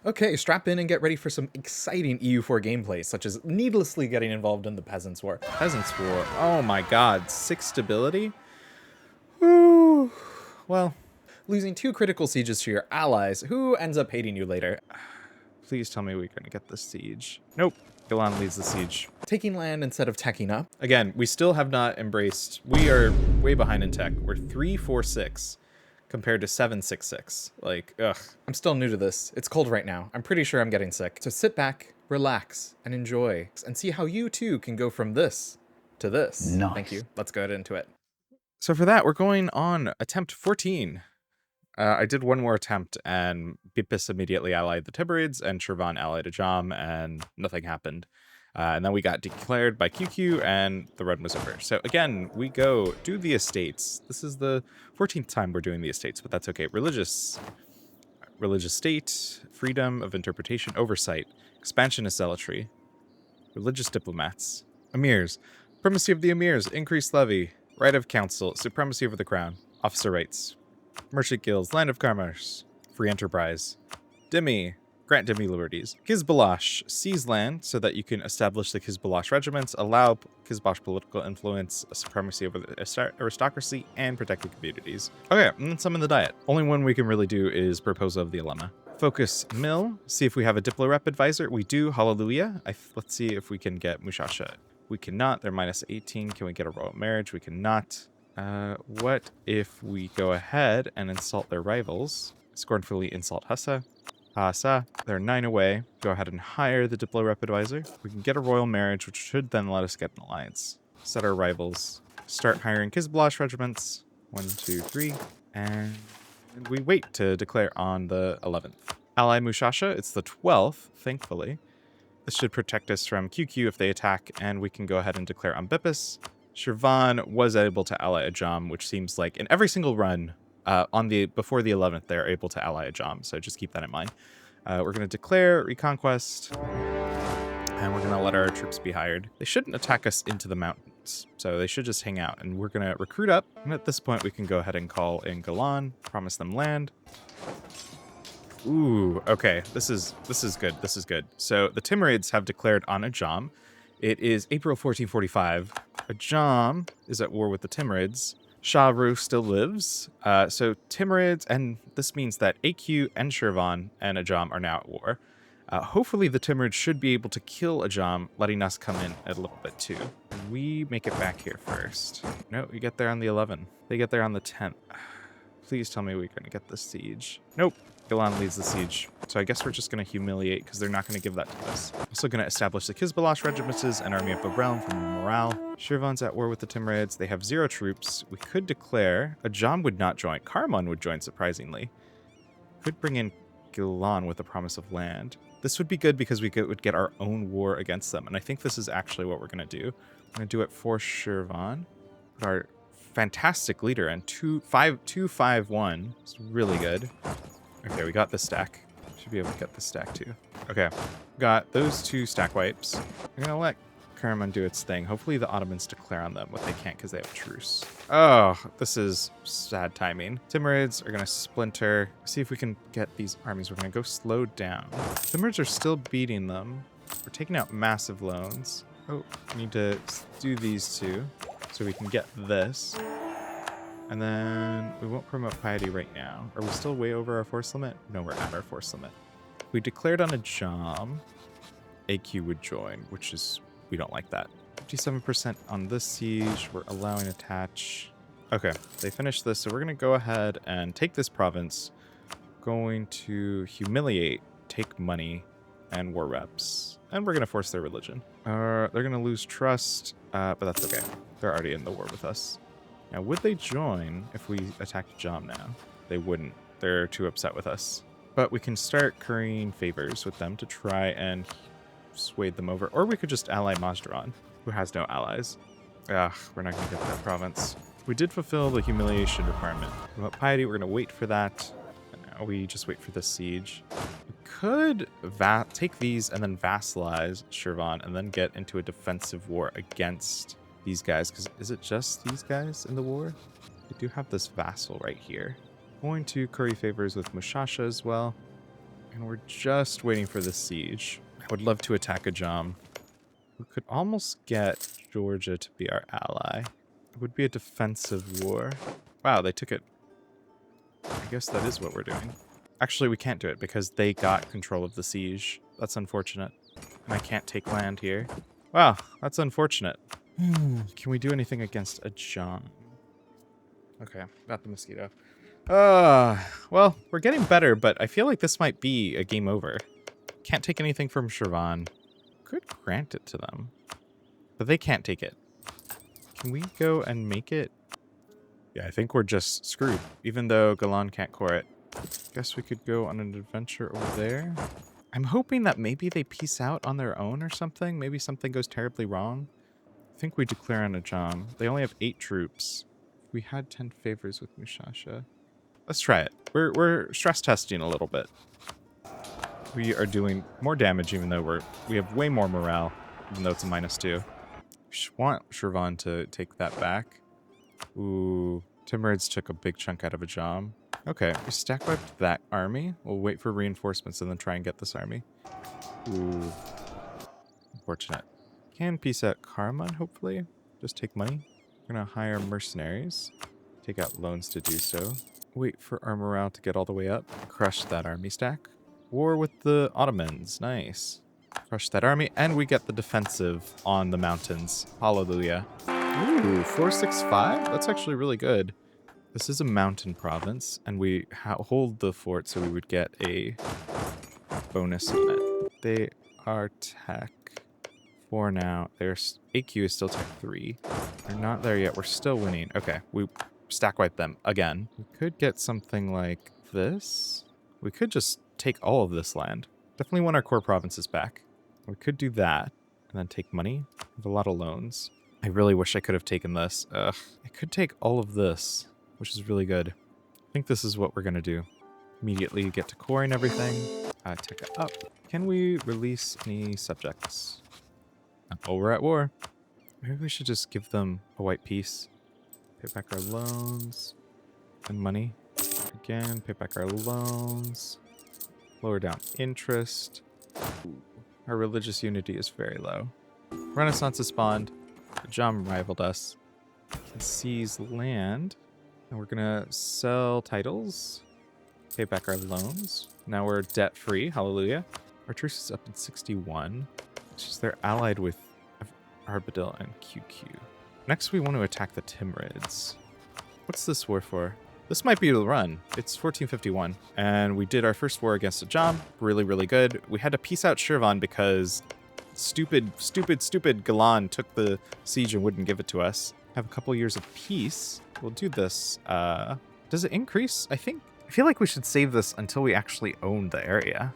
Okay, strap in and get ready for some exciting EU4 gameplay, such as needlessly getting involved in the Peasants War. Peasants War. Oh my god, 6 stability? Whew. Well, Losing 2 critical sieges to your allies, who ends up hating you later. please tell me we're gonna get the siege. Nope. Galan leads the siege. Taking land instead of teching up. Again, we still have not embraced. We are way behind in tech. We're 346 compared to 766. Like, ugh. I'm still new to this. It's cold right now. I'm pretty sure I'm getting sick. So sit back, relax, and enjoy, and see how you too can go from this to this. Nice. Thank you. Let's go into it. So for that, we're going on attempt 14. I did one more attempt, and Bipis immediately allied the Timurids, and Shirvan allied Ajam, and nothing happened. And then we got declared by QQ, and the run was over. So again, we go do the estates. This is the 14th time we're doing the estates, but that's okay. Religious state, freedom of interpretation, oversight, expansionist zealotry, religious diplomats, emirs, primacy of the emirs, increased levy, right of council, supremacy over the crown, officer rights, merchant guilds, land of commerce, free enterprise, dhimmi, grant dhimmi liberties, Kizbalash, seize land so that you can establish the Kizbalash regiments, allow Kizbash political influence, a supremacy over the aristocracy, and protected communities. Okay, and then summon the diet. Only one we can really do is Proposal of the Dilemma. Focus mill, see if we have a Diplorep advisor. We do, hallelujah. Let's see if we can get Mushasha. We cannot, they're minus 18. Can we get a royal marriage? We cannot. What if we go ahead and insult their rivals? Scornfully insult Hassa. Hassa, they're 9 away. Go ahead and hire the Diplorep advisor. We can get a royal marriage, which should then let us get an alliance. Set our rivals. Start hiring Kizbalash regiments. 1, 2, 3. And we wait to declare on the 11th. Ally Mushasha, it's the 12th, thankfully. This should protect us from QQ if they attack, and we can go ahead and declare on Bipis. Shirvan was able to ally Ajam, which seems like in every single run before the 11th, they're able to ally Ajam, so just keep that in mind. We're going to declare Reconquest, and we're going to let our troops be hired. They shouldn't attack us into the mountains, so they should just hang out, and we're going to recruit up, and at this point we can go ahead and call in Galan, promise them land. Ooh, okay, this is good, this is good. So the Timurids have declared on Ajam. It is April 1445. Ajam is at war with the Timurids. Shah Rukh still lives. So Timurids, and this means that AQ and Shirvan and Ajam are now at war. Hopefully the Timurids should be able to kill Ajam, letting us come in a little bit too. We make it back here first. No, we get there on the 11th. They get there on the 10th. Please tell me we're going to get the siege. Nope. Galan leads the siege. So I guess we're just going to humiliate because they're not going to give that to us. Also going to establish the Kizbalash regiments and army of the realm from morale. Shirvan's at war with the Timurids. They have 0 troops. We could declare Ajam would not join. Karaman would join, surprisingly. Could bring in Galan with the promise of land. This would be good because we would get our own war against them. And I think this is actually what we're going to do. I'm going to do it for Shirvan. Our fantastic leader and 2-5-1. It's really good. Okay, we got this stack. Should be able to get this stack too. Okay, got those 2 stack wipes. I'm gonna let Karaman do its thing. Hopefully the Ottomans declare on them what they can't because they have a truce. Oh, this is sad timing. Timurids are gonna splinter. See if we can get these armies. We're gonna go slow down. Timurids are still beating them. We're taking out massive loans. Oh, we need to do these 2 so we can get this. And then we won't promote piety right now. Are we still way over our force limit? No, we're at our force limit. If we declared on Ajam, AQ would join, which is, we don't like that. 57% on this siege. We're allowing attach. Okay, they finished this, so we're going to go ahead and take this province. Going to humiliate, take money, and war reps. And we're going to force their religion. They're going to lose trust, but that's okay. They're already in the war with us. Now, would they join if we attacked Ajam now? They wouldn't. They're too upset with us. But we can start currying favors with them to try and sway them over. Or we could just ally Mazdaran, who has no allies. Ugh, we're not going to get that province. We did fulfill the humiliation requirement. About piety, we're going to wait for that. And now we just wait for the siege. We could take these and then vassalize Shirvan and then get into a defensive war against these guys, because is it just these guys in the war? We do have this vassal right here. Going to curry favors with Mushasha as well. And we're just waiting for the siege. I would love to attack Ajam. We could almost get Georgia to be our ally. It would be a defensive war. Wow, they took it. I guess that is what we're doing. Actually, we can't do it because they got control of the siege. That's unfortunate. And I can't take land here. Wow, that's unfortunate. Can we do anything against Ajam? Okay, got the mosquito. Well, we're getting better, but I feel like this might be a game over. Can't take anything from Shirvan. Could grant it to them. But they can't take it. Can we go and make it? Yeah, I think we're just screwed, even though Galan can't core it. Guess we could go on an adventure over there. I'm hoping that maybe they peace out on their own or something. Maybe something goes terribly wrong. I think we declare on Ajam. They only have 8 troops. We had 10 favors with Mushasha. Let's try it. We're stress testing a little bit. We are doing more damage even though we have way more morale, even though it's a -2. We want Shirvan to take that back. Ooh, Timurids took a big chunk out of Ajam. Okay, we stack wiped that army. We'll wait for reinforcements and then try and get this army. Ooh, unfortunate. Can peace out Karaman, hopefully. Just take money. We're gonna hire mercenaries. Take out loans to do so. Wait for our morale to get all the way up. Crush that army stack. War with the Ottomans. Nice. Crush that army. And we get the defensive on the mountains. Hallelujah. Ooh, 465? That's actually really good. This is a mountain province. And we hold the fort so we would get a bonus on it. They are tech 4 now. Their AQ is still tech 3. They're not there yet. We're still winning. Okay, we stack wipe them again. We could get something like this. We could just take all of this land. Definitely want our core provinces back. We could do that and then take money. We have a lot of loans. I really wish I could have taken this. Ugh. I could take all of this, which is really good. I think this is what we're going to do. Immediately get to coring everything. Tech it up. Can we release any subjects? Oh, we're at war. Maybe we should just give them a white peace. Pay back our loans and money. Again, pay back our loans. Lower down interest. Ooh, our religious unity is very low. Renaissance has spawned. Ajam rivaled us. Can seize land. And we're gonna sell titles. Pay back our loans. Now we're debt free. Hallelujah. Our truce is up in 61. It's just they're allied with Arbadil and QQ. Next, we want to attack the Timurids. What's this war for? This might be the run. It's 1451. And we did our first war against Ajam. Really, really good. We had to peace out Shirvan because stupid Galan took the siege and wouldn't give it to us. Have a couple years of peace. We'll do this. Does it increase? I feel like we should save this until we actually own the area.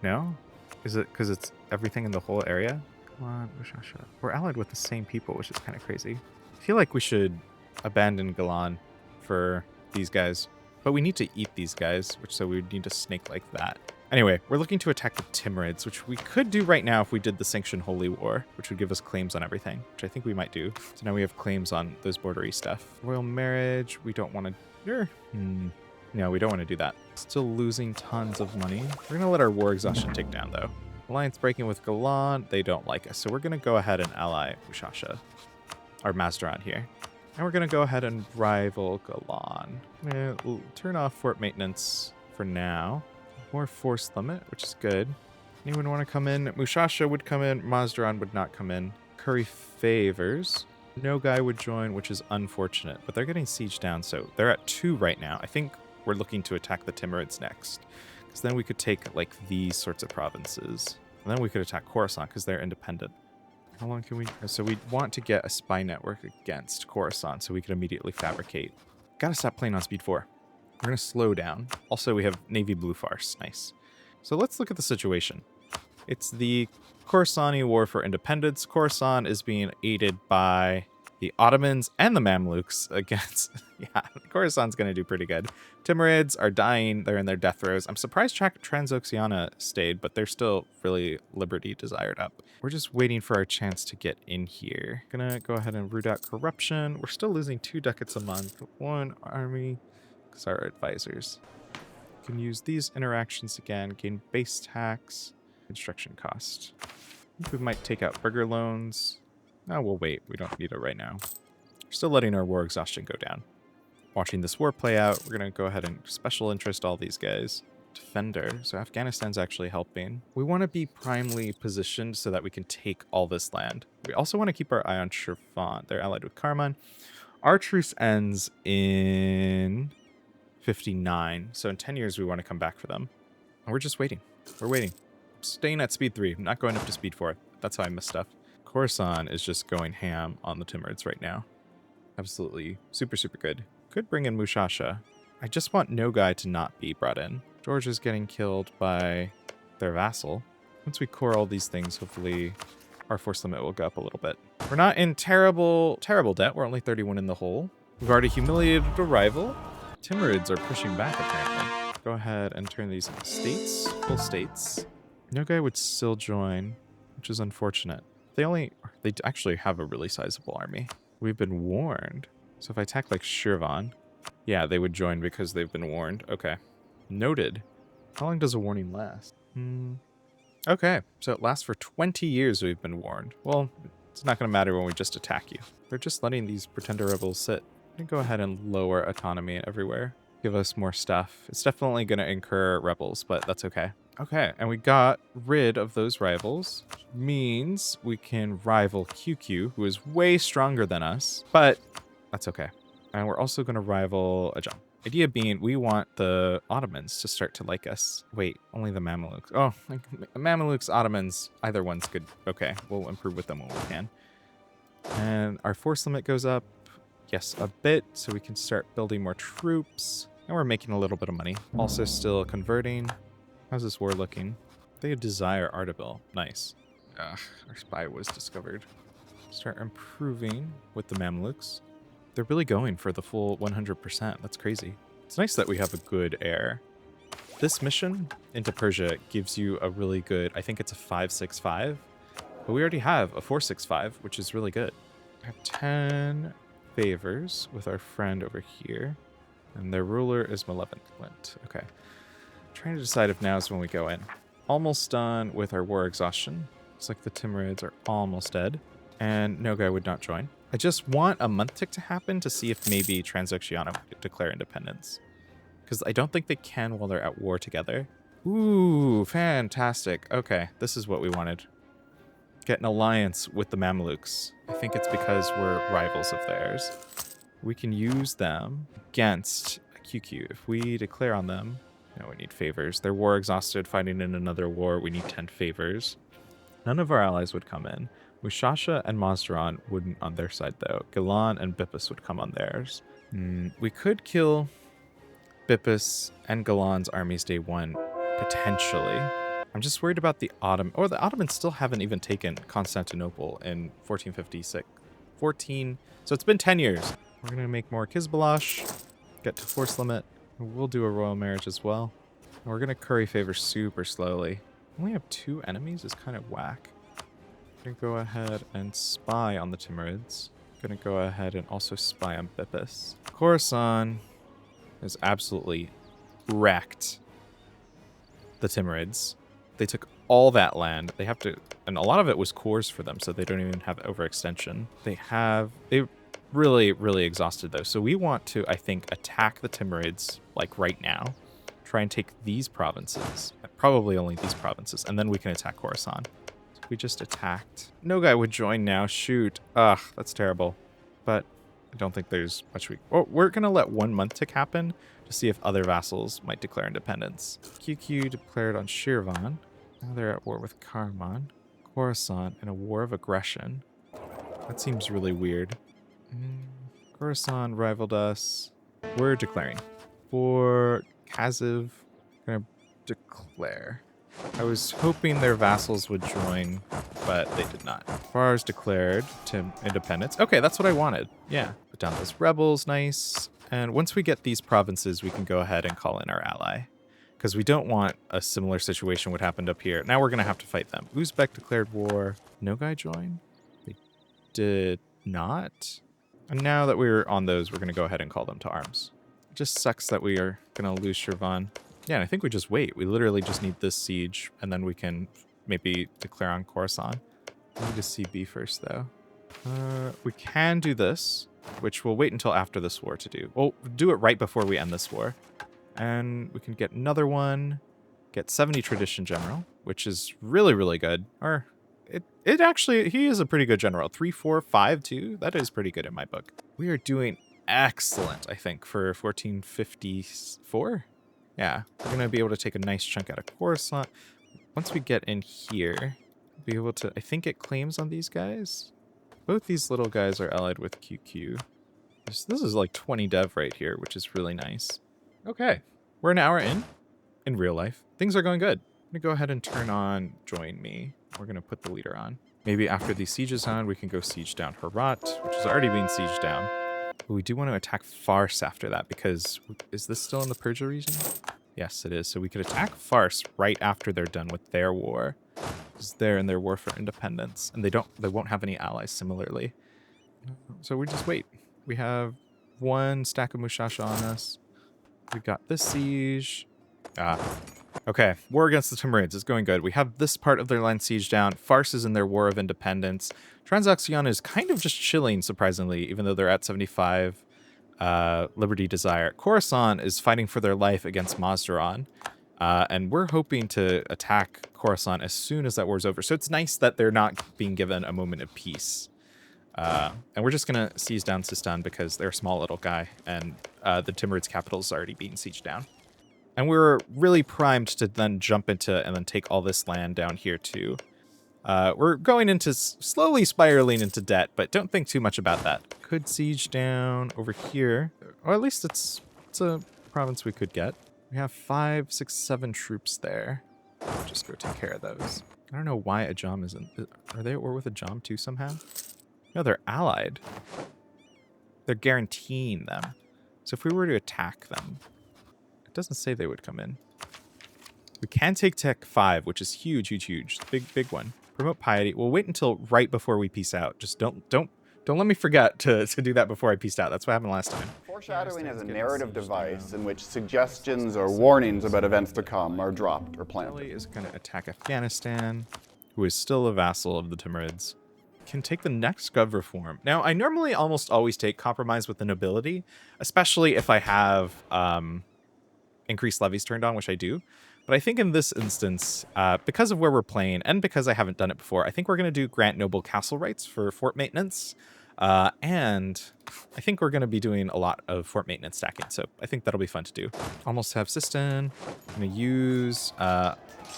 No? Is it because it's everything in the whole area? Come on, Mushasha. We're allied with the same people, which is kind of crazy. I feel like we should abandon Galan for these guys. But we need to eat these guys, so we would need to snake like that. Anyway, we're looking to attack the Timurids, which we could do right now if we did the Sanctioned Holy War, which would give us claims on everything, which I think we might do. So now we have claims on those bordery stuff. Royal marriage, we don't want to... No, we don't want to do that. Still losing tons of money. We're going to let our war exhaustion tick down, though. Alliance breaking with Galan, they don't like us. So we're going to go ahead and ally Mushasha, or Mazdaran here. And we're going to go ahead and rival Galan. We'll turn off fort maintenance for now. More force limit, which is good. Anyone want to come in? Mushasha would come in. Mazdaran would not come in. Curry favors. No guy would join, which is unfortunate. But they're getting siege down, so they're at 2 right now. I think we're looking to attack the Timurids next. Because then we could take, like, these sorts of provinces. And then we could attack Khorasan, because they're independent. How long can we... So we want to get a spy network against Khorasan, so we can immediately fabricate. Gotta stop playing on speed 4. We're going to slow down. Also, we have Navy Blue Farce. Nice. So let's look at the situation. It's the Khorasani War for Independence. Khorasan is being aided by the Ottomans and the Mamluks against... Yeah, Khorasan's going to do pretty good. Timurids are dying. They're in their death throes. I'm surprised Transoxiana stayed, but they're still really liberty desired up. We're just waiting for our chance to get in here. Gonna go ahead and root out corruption. We're still losing 2 ducats a month. 1 army... because our advisors. You can use these interactions again. Gain base tax. Construction cost. I think we might take out burger loans. No, we'll wait. We don't need it right now. We're still letting our war exhaustion go down. Watching this war play out, we're going to go ahead and special interest all these guys. Defender. So Afghanistan's actually helping. We want to be primely positioned so that we can take all this land. We also want to keep our eye on Shirvan. They're allied with Karman. Our truce ends in 59. So in 10 years, we want to come back for them. And we're just waiting. We're waiting. Staying at speed 3. I'm not going up to speed 4. That's how I miss stuff. Khorasan is just going ham on the Timurids right now. Absolutely super, super good. Could bring in Mushasha. I just want Nogai to not be brought in. George is getting killed by their vassal. Once we core all these things, hopefully our force limit will go up a little bit. We're not in terrible, terrible debt. We're only 31 in the hole. We've already humiliated a rival. Timurids are pushing back, apparently. Go ahead and turn these into states, full states. Nogai would still join, which is unfortunate. They actually have a really sizable army. We've been warned. So if I attack like Shirvan, yeah, they would join because they've been warned. Okay. Noted. How long does a warning last? Okay, so it lasts for 20 years we've been warned. Well, it's not going to matter when we just attack you. They're just letting these pretender rebels sit. I'm going to go ahead and lower autonomy everywhere. Give us more stuff. It's definitely going to incur rebels, but that's okay. Okay, and we got rid of those rivals, which means we can rival QQ, who is way stronger than us, but that's okay. And we're also going to rival Ajam. Idea being, we want the Ottomans to start to like us. Wait, only the Mamelukes. Oh, like Mamelukes, Ottomans, either one's good. Okay, we'll improve with them when we can. And our force limit goes up, yes, a bit, so we can start building more troops. And we're making a little bit of money. Also still converting. How's this war looking? They desire Ardabil. Nice. Our spy was discovered. Start improving with the Mamelukes. They're really going for the full 100%. That's crazy. It's nice that we have a good heir. This mission into Persia gives you a really good, I think it's a 565, but we already have a 465, which is really good. I have 10 favors with our friend over here, and their ruler is malevolent. Okay. Trying to decide if now is when we go in. Almost done with our war exhaustion. Looks like the Timurids are almost dead, and Nogai would not join. I just want a month tick to happen to see if maybe Transoxiana would declare independence. Because I don't think they can while they're at war together. Ooh, fantastic. Okay, this is what we wanted. Get an alliance with the Mamelukes. I think it's because we're rivals of theirs. We can use them against QQ. If we declare on them, no, we need favors. They're war exhausted, fighting in another war. We need 10 favors. None of our allies would come in. Mushasha and Mazdaran wouldn't on their side, though. Gilan and Bippus would come on theirs. We could kill Bippus and Gilan's armies day 1, potentially. I'm just worried about the Ottoman. Or the Ottomans still haven't even taken Constantinople in 1456. 14. So it's been 10 years. We're going to make more Kizbalash, get to force limit. We'll do a royal marriage as well. And we're going to curry favor super slowly. Only have 2 enemies is kind of whack. Gonna go ahead and spy on the Timurids. Gonna go ahead and also spy on Bippus. Khorasan has absolutely wrecked the Timurids. They took all that land. They have to, and a lot of it was cores for them, so they don't even have overextension. They really, really exhausted though. So we want to, I think, attack the Timurids like right now. Try and take these provinces, probably only these provinces, and then we can attack Khorasan. We just attacked. Nogai would join now. Shoot. Ugh, that's terrible. But I don't think there's much we're going to let 1 month tick happen to see if other vassals might declare independence. QQ declared on Shirvan. Now they're at war with Karman. Khorasan in a war of aggression. That seems really weird. Khorasan rivaled us. We're declaring. For Kaziv, going to declare. I was hoping their vassals would join, but they did not. Fars declared independence. Okay, that's what I wanted. Yeah. Put down those rebels, nice. And once we get these provinces, we can go ahead and call in our ally. Because we don't want a similar situation would happen up here. Now we're going to have to fight them. Uzbek declared war. Nogai joined? They did not. And now that we're on those, we're going to go ahead and call them to arms. It just sucks that we are going to lose Shirvan. Yeah, and I think we just wait. We literally just need this siege, and then we can maybe declare on Khorasan. We need to CB first, though. We can do this, which we'll wait until after this war to do. We'll do it right before we end this war. And we can get another one, get 70 Tradition General, which is really, really good. Or, it actually, he is a pretty good general. 3, 4, 5, 2. That is pretty good in my book. We are doing excellent, I think, for 1454. Yeah, we're going to be able to take a nice chunk out of Coruscant. Once we get in here, we'll be able to, I think it claims on these guys. Both these little guys are allied with QQ. This is like 20 dev right here, which is really nice. Okay, we're an hour in real life. Things are going good. I'm going to go ahead and turn on Join Me. We're going to put the leader on. Maybe after these sieges on, we can go siege down Herat, which is already being sieged down. But we do want to attack Fars after that, because is this still in the Persia region? Yes, it is. So we could attack Fars right after they're done with their war. Because they're in their war for independence, and they won't have any allies similarly. So we just wait. We have one stack of Mushasha on us. We got this siege. Okay, war against the Timurids is going good. We have this part of their line siege down. Fars is in their war of independence. Transoxiana is kind of just chilling, surprisingly, even though they're at 75 Liberty Desire. Khorasan is fighting for their life against Mazdaran. And we're hoping to attack Khorasan as soon as that war's over. So it's nice that they're not being given a moment of peace. And we're just going to seize down Sistan because they're a small little guy, and the Timurid's capital is already being sieged down. And we're really primed to then jump into and then take all this land down here too. We're going into slowly spiraling into debt, but don't think too much about that. Could siege down over here, or at least it's a province we could get. We have 5, 6, 7 troops there. We'll just go take care of those. I don't know why Ajam isn't. Are they at war with Ajam too somehow? No, they're allied. They're guaranteeing them. So if we were to attack them, it doesn't say they would come in. We can take Tech 5, which is huge, huge, huge. Big one. Promote piety. We'll wait until right before we peace out. Just don't let me forget to do that before I peaced out. That's what happened last time. Foreshadowing is a narrative device in which suggestions or warnings about events to come are dropped or planted. Delhi is going to attack Afghanistan, who is still a vassal of the Timurids. Can take the next gov reform. Now, I normally almost always take compromise with the nobility, especially if I have increased levies turned on, which I do. But I think in this instance, because of where we're playing, and because I haven't done it before, I think we're going to do grant noble castle rights for fort maintenance. And I think we're going to be doing a lot of fort maintenance stacking, so I think that'll be fun to do. Almost have Sistan. I'm going to use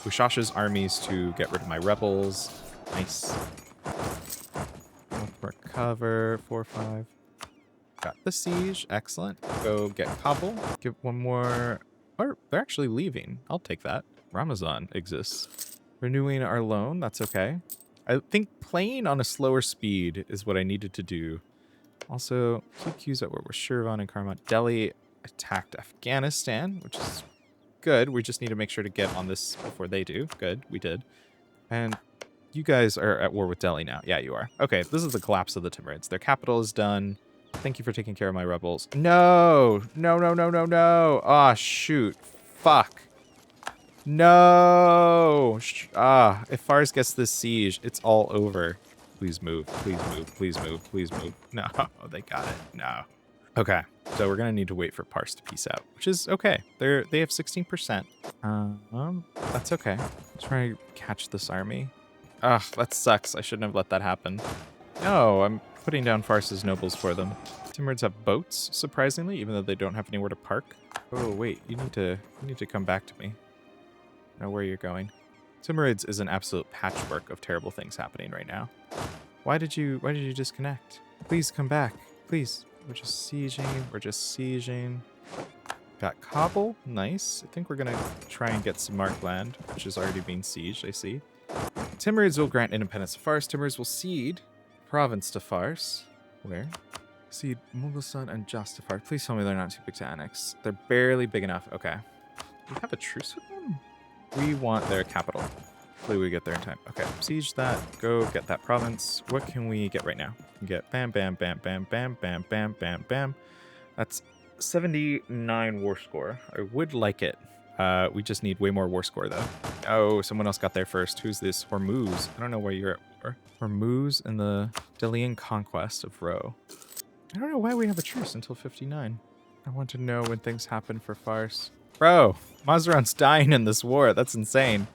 Ushasha's armies to get rid of my rebels. Nice. More cover, 4, 5. Got the siege, excellent. Go get Kabul. Give one more. Or they're actually leaving. I'll take that. Ramazan exists. Renewing our loan, that's okay. I think playing on a slower speed is what I needed to do. Also, QQ's at where we're Shirvan and Karmat. Delhi attacked Afghanistan, which is good. We just need to make sure to get on this before they do. Good, we did. And you guys are at war with Delhi now. Yeah, you are. Okay, this is the collapse of the Timurids. Their capital is done. Thank you for taking care of my rebels. No! No, no, no, no, no! Ah, shoot. Fuck. No! If Fars gets this siege, it's all over. Please move. Please move. Please move. Please move. No, they got it. No. Okay, so we're gonna need to wait for Pars to peace out, which is okay. They have 16%. That's okay. Let's try to catch this army. Ugh, that sucks. I shouldn't have let that happen. No, I'm putting down Fars's nobles for them. Timurids have boats, surprisingly, even though they don't have anywhere to park. Oh wait, you need to come back to me. I know where you're going. Timurids is an absolute patchwork of terrible things happening right now. Why did you disconnect? Please come back. Please. We're just sieging. Got Kabul. Nice. I think we're gonna try and get some marked land, which is already being sieged, I see. Timurids will grant independence to Fars. Timurids will cede province to Fars. Where? Cede Mughalistan and Jas to Fars. Please tell me they're not too big to annex. They're barely big enough. Okay. We have a truce with them? We want their capital. Hopefully we get there in time. Okay, siege that. Go get that province. What can we get right now? We can get bam, bam, bam, bam, bam, bam, bam, bam, bam. That's 79 war score. I would like it. We just need way more war score, though. Oh, someone else got there first. Who's this? Hormuz. I don't know why you're at war. Hormuz and the Delian conquest of Ro. I don't know why we have a truce until 59. I want to know when things happen for Fars. Bro, Mazarin's dying in this war. That's insane.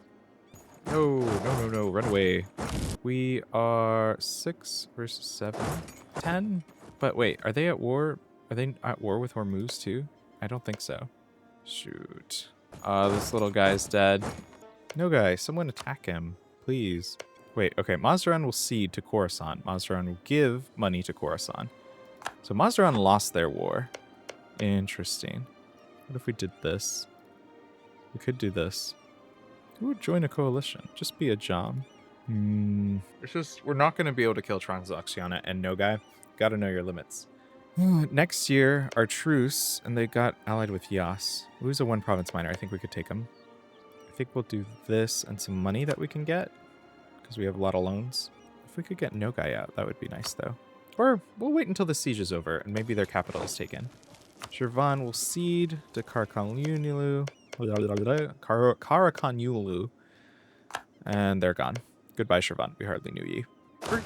No, run away. We are 6 versus 7. 10? But wait, are they at war? Are they at war with Hormuz too? I don't think so. Shoot. This little guy's dead. No guy, someone attack him, please. Wait, okay, Mazarin will cede to Khorasan. Mazarin will give money to Khorasan. So Mazarin lost their war. Interesting. What if we did this? We could do this. Who would join a coalition? Just be Ajam. It's just, we're not going to be able to kill Transoxiana and no guy. Gotta know your limits. Next year, our truce, and they got allied with Yas. Who's a one province minor? I think we could take him. I think we'll do this and some money that we can get, because we have a lot of loans. If we could get Nogai out, that would be nice, though. Or we'll wait until the siege is over, and maybe their capital is taken. Shirvan will cede to Qara Qoyunlu, and they're gone. Goodbye, Shirvan. We hardly knew ye.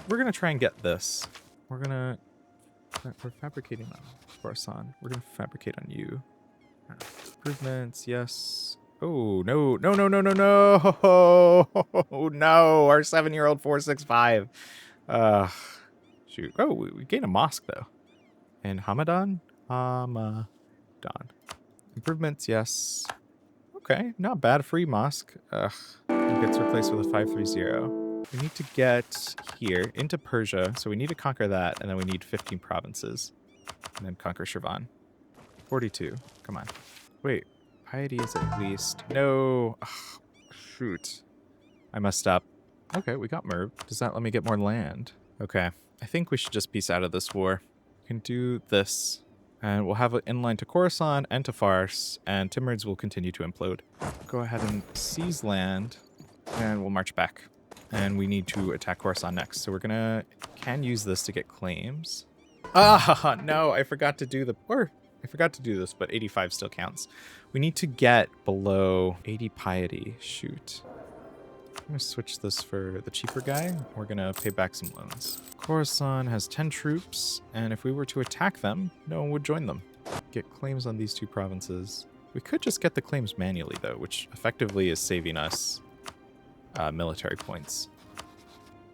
We're gonna try and get this. We're fabricating on Khorasan. We're gonna fabricate on you. Improvements, yes. Oh, no. Oh, no. Our 7-year-old 465. Shoot. Oh, we gained a mosque, though. And Hamadan? Hamadan. Improvements, yes. Okay, not bad. Free mosque. It gets replaced with a 530. We need to get here into Persia, so we need to conquer that, and then we need 15 provinces. And then conquer Shirvan. 42. Come on. Wait. Piety is at least... No. Ugh, shoot. I messed up. Okay, we got Merv. Does that let me get more land? Okay. I think we should just peace out of this war. We can do this. And we'll have it inline to Khorasan and to Fars, and Timurids will continue to implode. Go ahead and seize land, and we'll march back. And we need to attack Khorasan next. So we're can use this to get claims. Ah, no, I forgot to do this, but 85 still counts. We need to get below 80 piety. Shoot. I'm going to switch this for the cheaper guy. We're going to pay back some loans. Khorasan has 10 troops, and if we were to attack them, no one would join them. Get claims on these two provinces. We could just get the claims manually, though, which effectively is saving us military points,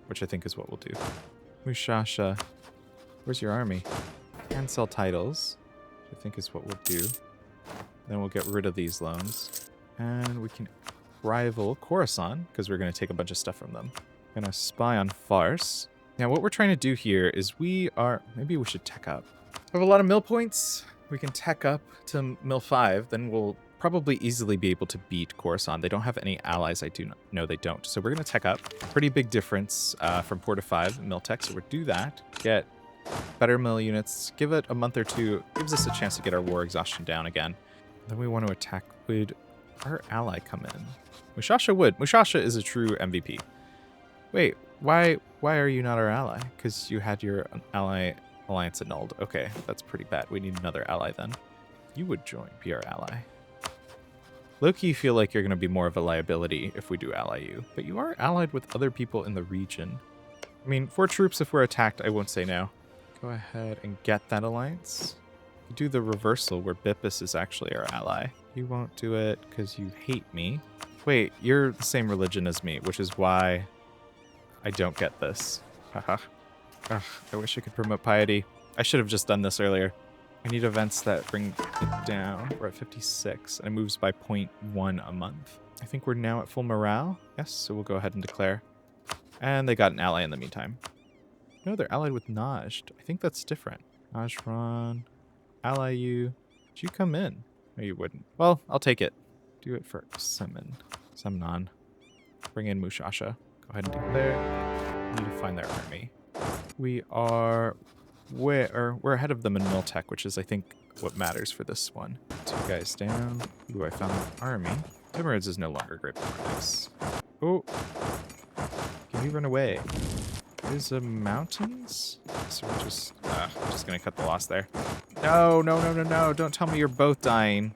which I think is what we'll do. Mushasha, where's your army? Cancel titles, which I think is what we'll do. Then we'll get rid of these loans, and we can rival Khorasan because we're going to take a bunch of stuff from them. Going to spy on Fars. Now, what we're trying to do here is maybe we should tech up. We have a lot of mill points. We can tech up to mill 5, then we'll probably easily be able to beat Khorasan. They don't have any allies. I do know they don't. So we're going to tech up. Pretty big difference from 4 to 5 mill tech. So we'll do that. Get better mill units. Give it a month or two. Gives us a chance to get our war exhaustion down again. Then we want to attack. Would our ally come in? Mushasha would. Mushasha is a true MVP. Wait, why are you not our ally? Because you had your ally alliance annulled. Okay, that's pretty bad. We need another ally then. You would be our ally. Loki, you feel like you're going to be more of a liability if we do ally you, but you are allied with other people in the region. I mean, 4 troops if we're attacked, I won't say no. Go ahead and get that alliance. Do the reversal where Bippus is actually our ally. You won't do it because you hate me. Wait, you're the same religion as me, which is why I don't get this. Haha. Ugh, I wish I could promote piety. I should have just done this earlier. I need events that bring it down. We're at 56, and it moves by 0.1 a month. I think we're now at full morale. Yes, so we'll go ahead and declare. And they got an ally in the meantime. No, they're allied with Najd. I think that's different. Najran, ally you. Did you come in? No, you wouldn't. Well, I'll take it. Do it for Semnon. Bring in Mushasha. Go ahead and declare. We need to find their army. We are... we're ahead of them in Miltech, which is, I think, what matters for this one. 2 guys down. Ooh, I found an army. Timurids is no longer great nice. Oh. Can you run away? There's mountains? So we're just gonna cut the loss there. No. Don't tell me you're both dying.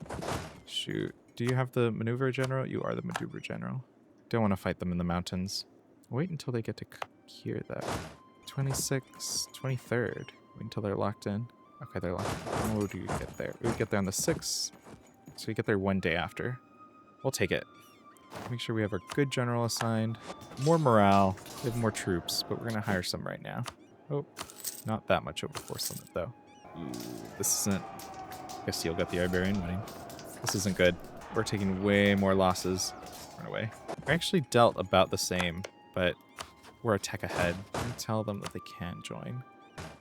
Shoot. Do you have the maneuver general? You are the maneuver general. Don't want to fight them in the mountains. Wait until they get to here, though. 26th, 23rd. Wait until they're locked in. Okay, they're locked in. When would we get there? We would get there on the 6th. So we get there one day after. We'll take it. Make sure we have our good general assigned. More morale. We have more troops, but we're going to hire some right now. Oh, not that much over force limit, though. Ooh, this isn't... I guess you'll get the Iberian winning. This isn't good. We're taking way more losses. Run away. I actually dealt about the same, but we're a tech ahead. And tell them that they can join.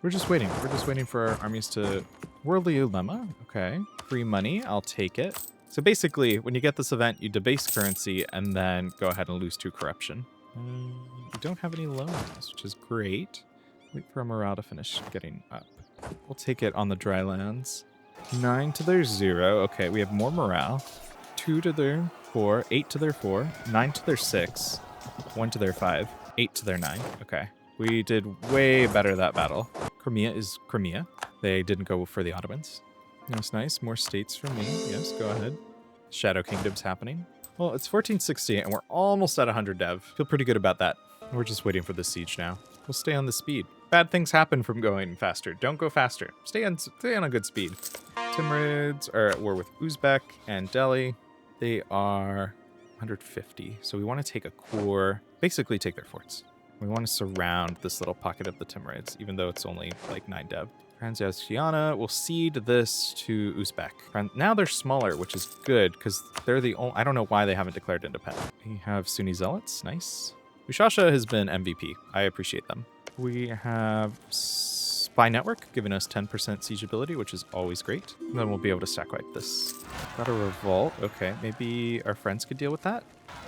We're just waiting. We're just waiting for our armies to... Worldly Ulemma. Okay. Free money. I'll take it. So basically, when you get this event, you debase currency and then go ahead and lose 2 corruption. We don't have any loans, which is great. Wait for our morale to finish getting up. We'll take it on the dry lands. 9 to their 0. Okay, we have more morale. 2 to their 4. 8 to their 4. 9 to their 6. 1 to their 5. 8 to their 9. Okay. We did way better that battle. Crimea is Crimea. They didn't go for the Ottomans. That's nice. More states for me. Yes, go ahead. Shadow Kingdom's happening. Well, it's 1460 and we're almost at 100 dev. Feel pretty good about that. We're just waiting for the siege now. We'll stay on the speed. Bad things happen from going faster. Don't go faster. Stay on a good speed. Timurids are at war with Uzbek and Delhi. They are 150. So we want to take a core, basically take their forts. We want to surround this little pocket of the Timurids, even though it's only like 9 dev. Transoxiana will cede this to Uzbek. Now they're smaller, which is good, because they're the only... I don't know why they haven't declared independent. We have Sunni Zealots. Nice. Ushasha has been MVP. I appreciate them. We have Spy Network, giving us 10% siegeability, which is always great. And then we'll be able to stack wipe this. Got a revolt. Okay, maybe our friends could deal with that.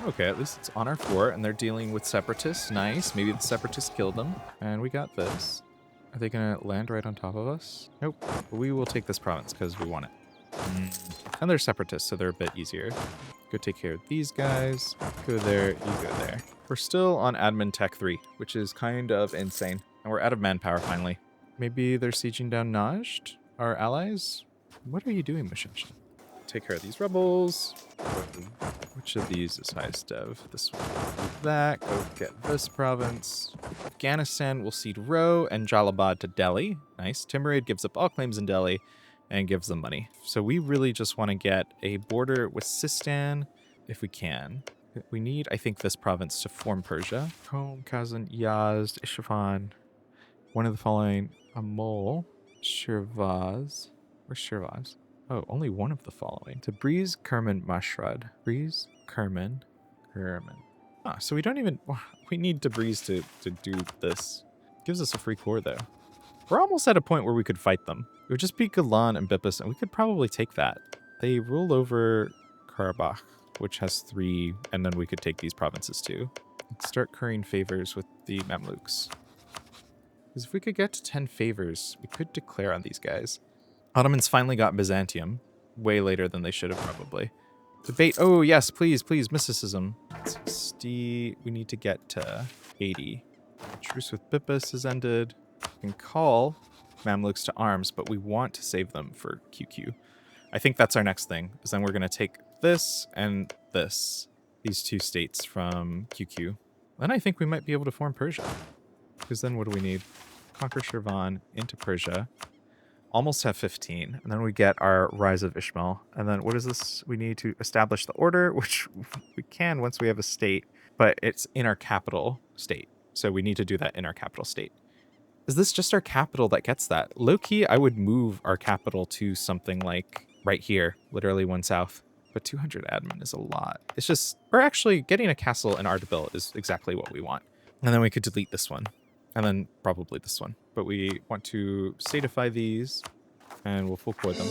Okay, at least it's on our fort, and they're dealing with separatists. Nice. Maybe the separatists killed them. And we got this. Are they going to land right on top of us? Nope. We will take this province because we want it. And they're separatists, so they're a bit easier. Go take care of these guys. Go there, you go there. We're still on admin tech 3, which is kind of insane. And we're out of manpower finally. Maybe they're sieging down Najd, our allies? What are you doing, Mushasha? Take care of these rebels. Which of these is highest dev? This one. Do that. Go get this province. Afghanistan will cede Roe and Jalabad to Delhi. Nice. Timurid gives up all claims in Delhi and gives them money. So we really just want to get a border with Sistan if we can. We need, I think, this province to form Persia. Qom, Kazan, Yazd, Isfahan. One of the following. Amol, Shirvaz. Where's Shirvaz? Oh, only one of the following. Tabriz, Kerman, Mashrad. Tabriz, Kerman. Ah, so we don't even... We need Tabriz to do this. Gives us a free core, though. We're almost at a point where we could fight them. It would just be Galan and Bippas, and we could probably take that. They rule over Karabakh, which has 3, and then we could take these provinces, too. Let's start currying favors with the Mamluks. Because if we could get to 10 favors, we could declare on these guys. Ottomans finally got Byzantium. Way later than they should have, probably. Debate. Oh, yes, please, please. Mysticism. 60. We need to get to 80. Truce with Bippas has ended. We can call Mamluks to arms, but we want to save them for QQ. I think that's our next thing, is then we're going to take this and this. These 2 states from QQ. Then I think we might be able to form Persia. Because then what do we need? Conquer Shirvan into Persia. Almost have 15. And then we get our Rise of Ishmael. And then what is this? We need to establish the order, which we can once we have a state. But it's in our capital state. So we need to do that in our capital state. Is this just our capital that gets that? Low-key, I would move our capital to something like right here. Literally 1 south. But 200 admin is a lot. It's just... We're actually getting a castle in Ardabil is exactly what we want. And then we could delete this one. And then probably this one. But we want to statify these. And we'll full core them.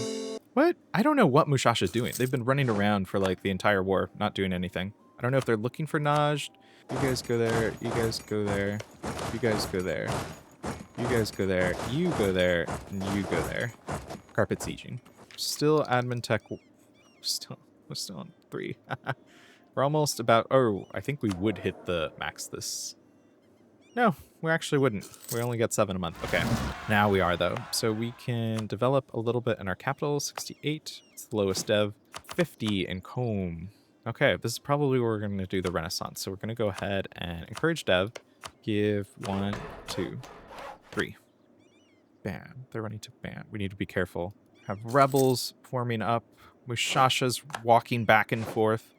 What? I don't know what Mushasha's doing. They've been running around for like the entire war, not doing anything. I don't know if they're looking for Najd. You guys go there. You guys go there. You guys go there. You guys go there. You go there. And you go there. Carpet sieging. Still admin tech. We're still on 3. We're almost about... Oh, I think we would hit the max this... No, we actually wouldn't. We only get 7 a month. Okay. Now we are, though. So we can develop a little bit in our capital. 68. It's the lowest dev. 50 in Combe. Okay, this is probably where we're going to do the Renaissance. So we're going to go ahead and encourage dev. Give 1, 2, 3. Bam. They're running to bam. We need to be careful. Have rebels forming up. Mushasha's walking back and forth.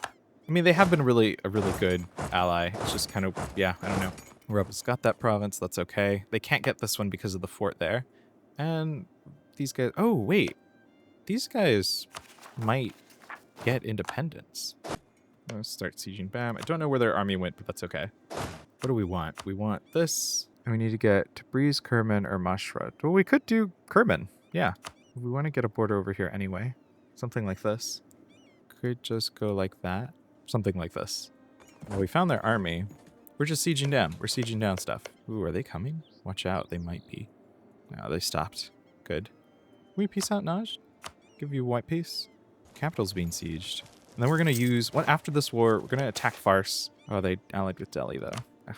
I mean, they have been a really good ally. It's just kind of, yeah, I don't know. Rebels got that province. That's okay. They can't get this one because of the fort there. And these guys... Oh, wait. These guys might get independence. Let's start sieging. Bam. I don't know where their army went, but that's okay. What do we want? We want this. And we need to get Tabriz, Kerman, or Mashhad. Well, we could do Kerman. Yeah. We want to get a border over here anyway. Something like this. Could just go like that. Something like this. Well, we found their army. We're just sieging down. We're sieging down stuff. Ooh, are they coming? Watch out. They might be. No, they stopped. Good. Can we peace out, Naj? Give you a white peace? Capital's being sieged. And then we're going to use... What after this war? We're going to attack Fars. Oh, they allied with Delhi, though. Ugh.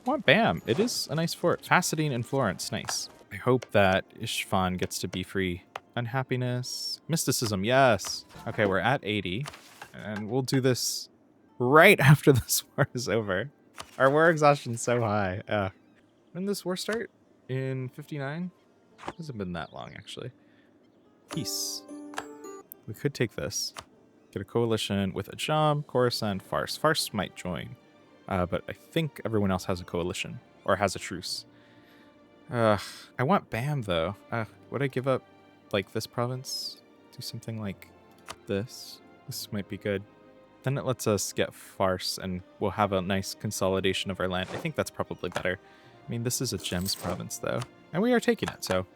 Well, bam. It is a nice fort. Pasadena and Florence. Nice. I hope that Isfahan gets to be free. Unhappiness. Mysticism. Yes. Okay, we're at 80. And we'll do this right after this war is over. Our war exhaustion's so high. When did this war start? In 59? It hasn't been that long, actually. Peace. We could take this. Get a coalition with Ajam, Khorasan, Fars. Fars might join. But I think everyone else has a coalition. Or has a truce. I want Bam, though. Would I give up, like, this province? Do something like this? This might be good. Then it lets us get Fars, and we'll have a nice consolidation of our land. I think that's probably better. I mean, this is a gems province, though. And we are taking it, so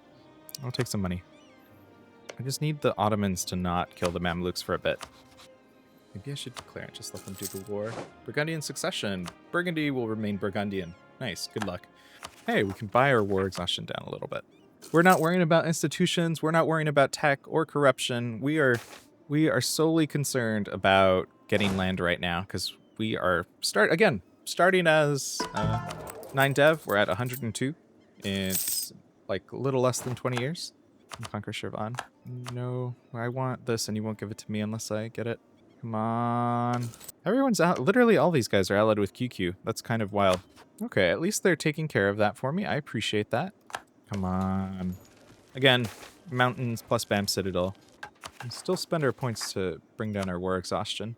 I'll take some money. I just need the Ottomans to not kill the Mamluks for a bit. Maybe I should declare it. Just let them do the war. Burgundian succession. Burgundy will remain Burgundian. Nice. Good luck. Hey, we can buy our war exhaustion down a little bit. We're not worrying about institutions. We're not worrying about tech or corruption. We are solely concerned about getting land right now because we are starting as 9 dev. We're at 102. It's like a little less than 20 years. Conquer Shirvan. No, I want this and you won't give it to me unless I get it. Come on. Everyone's out. Literally all these guys are allied with QQ. That's kind of wild. Okay, at least they're taking care of that for me. I appreciate that. Come on. Again, mountains plus Bam Citadel. We still spend our points to bring down our war exhaustion.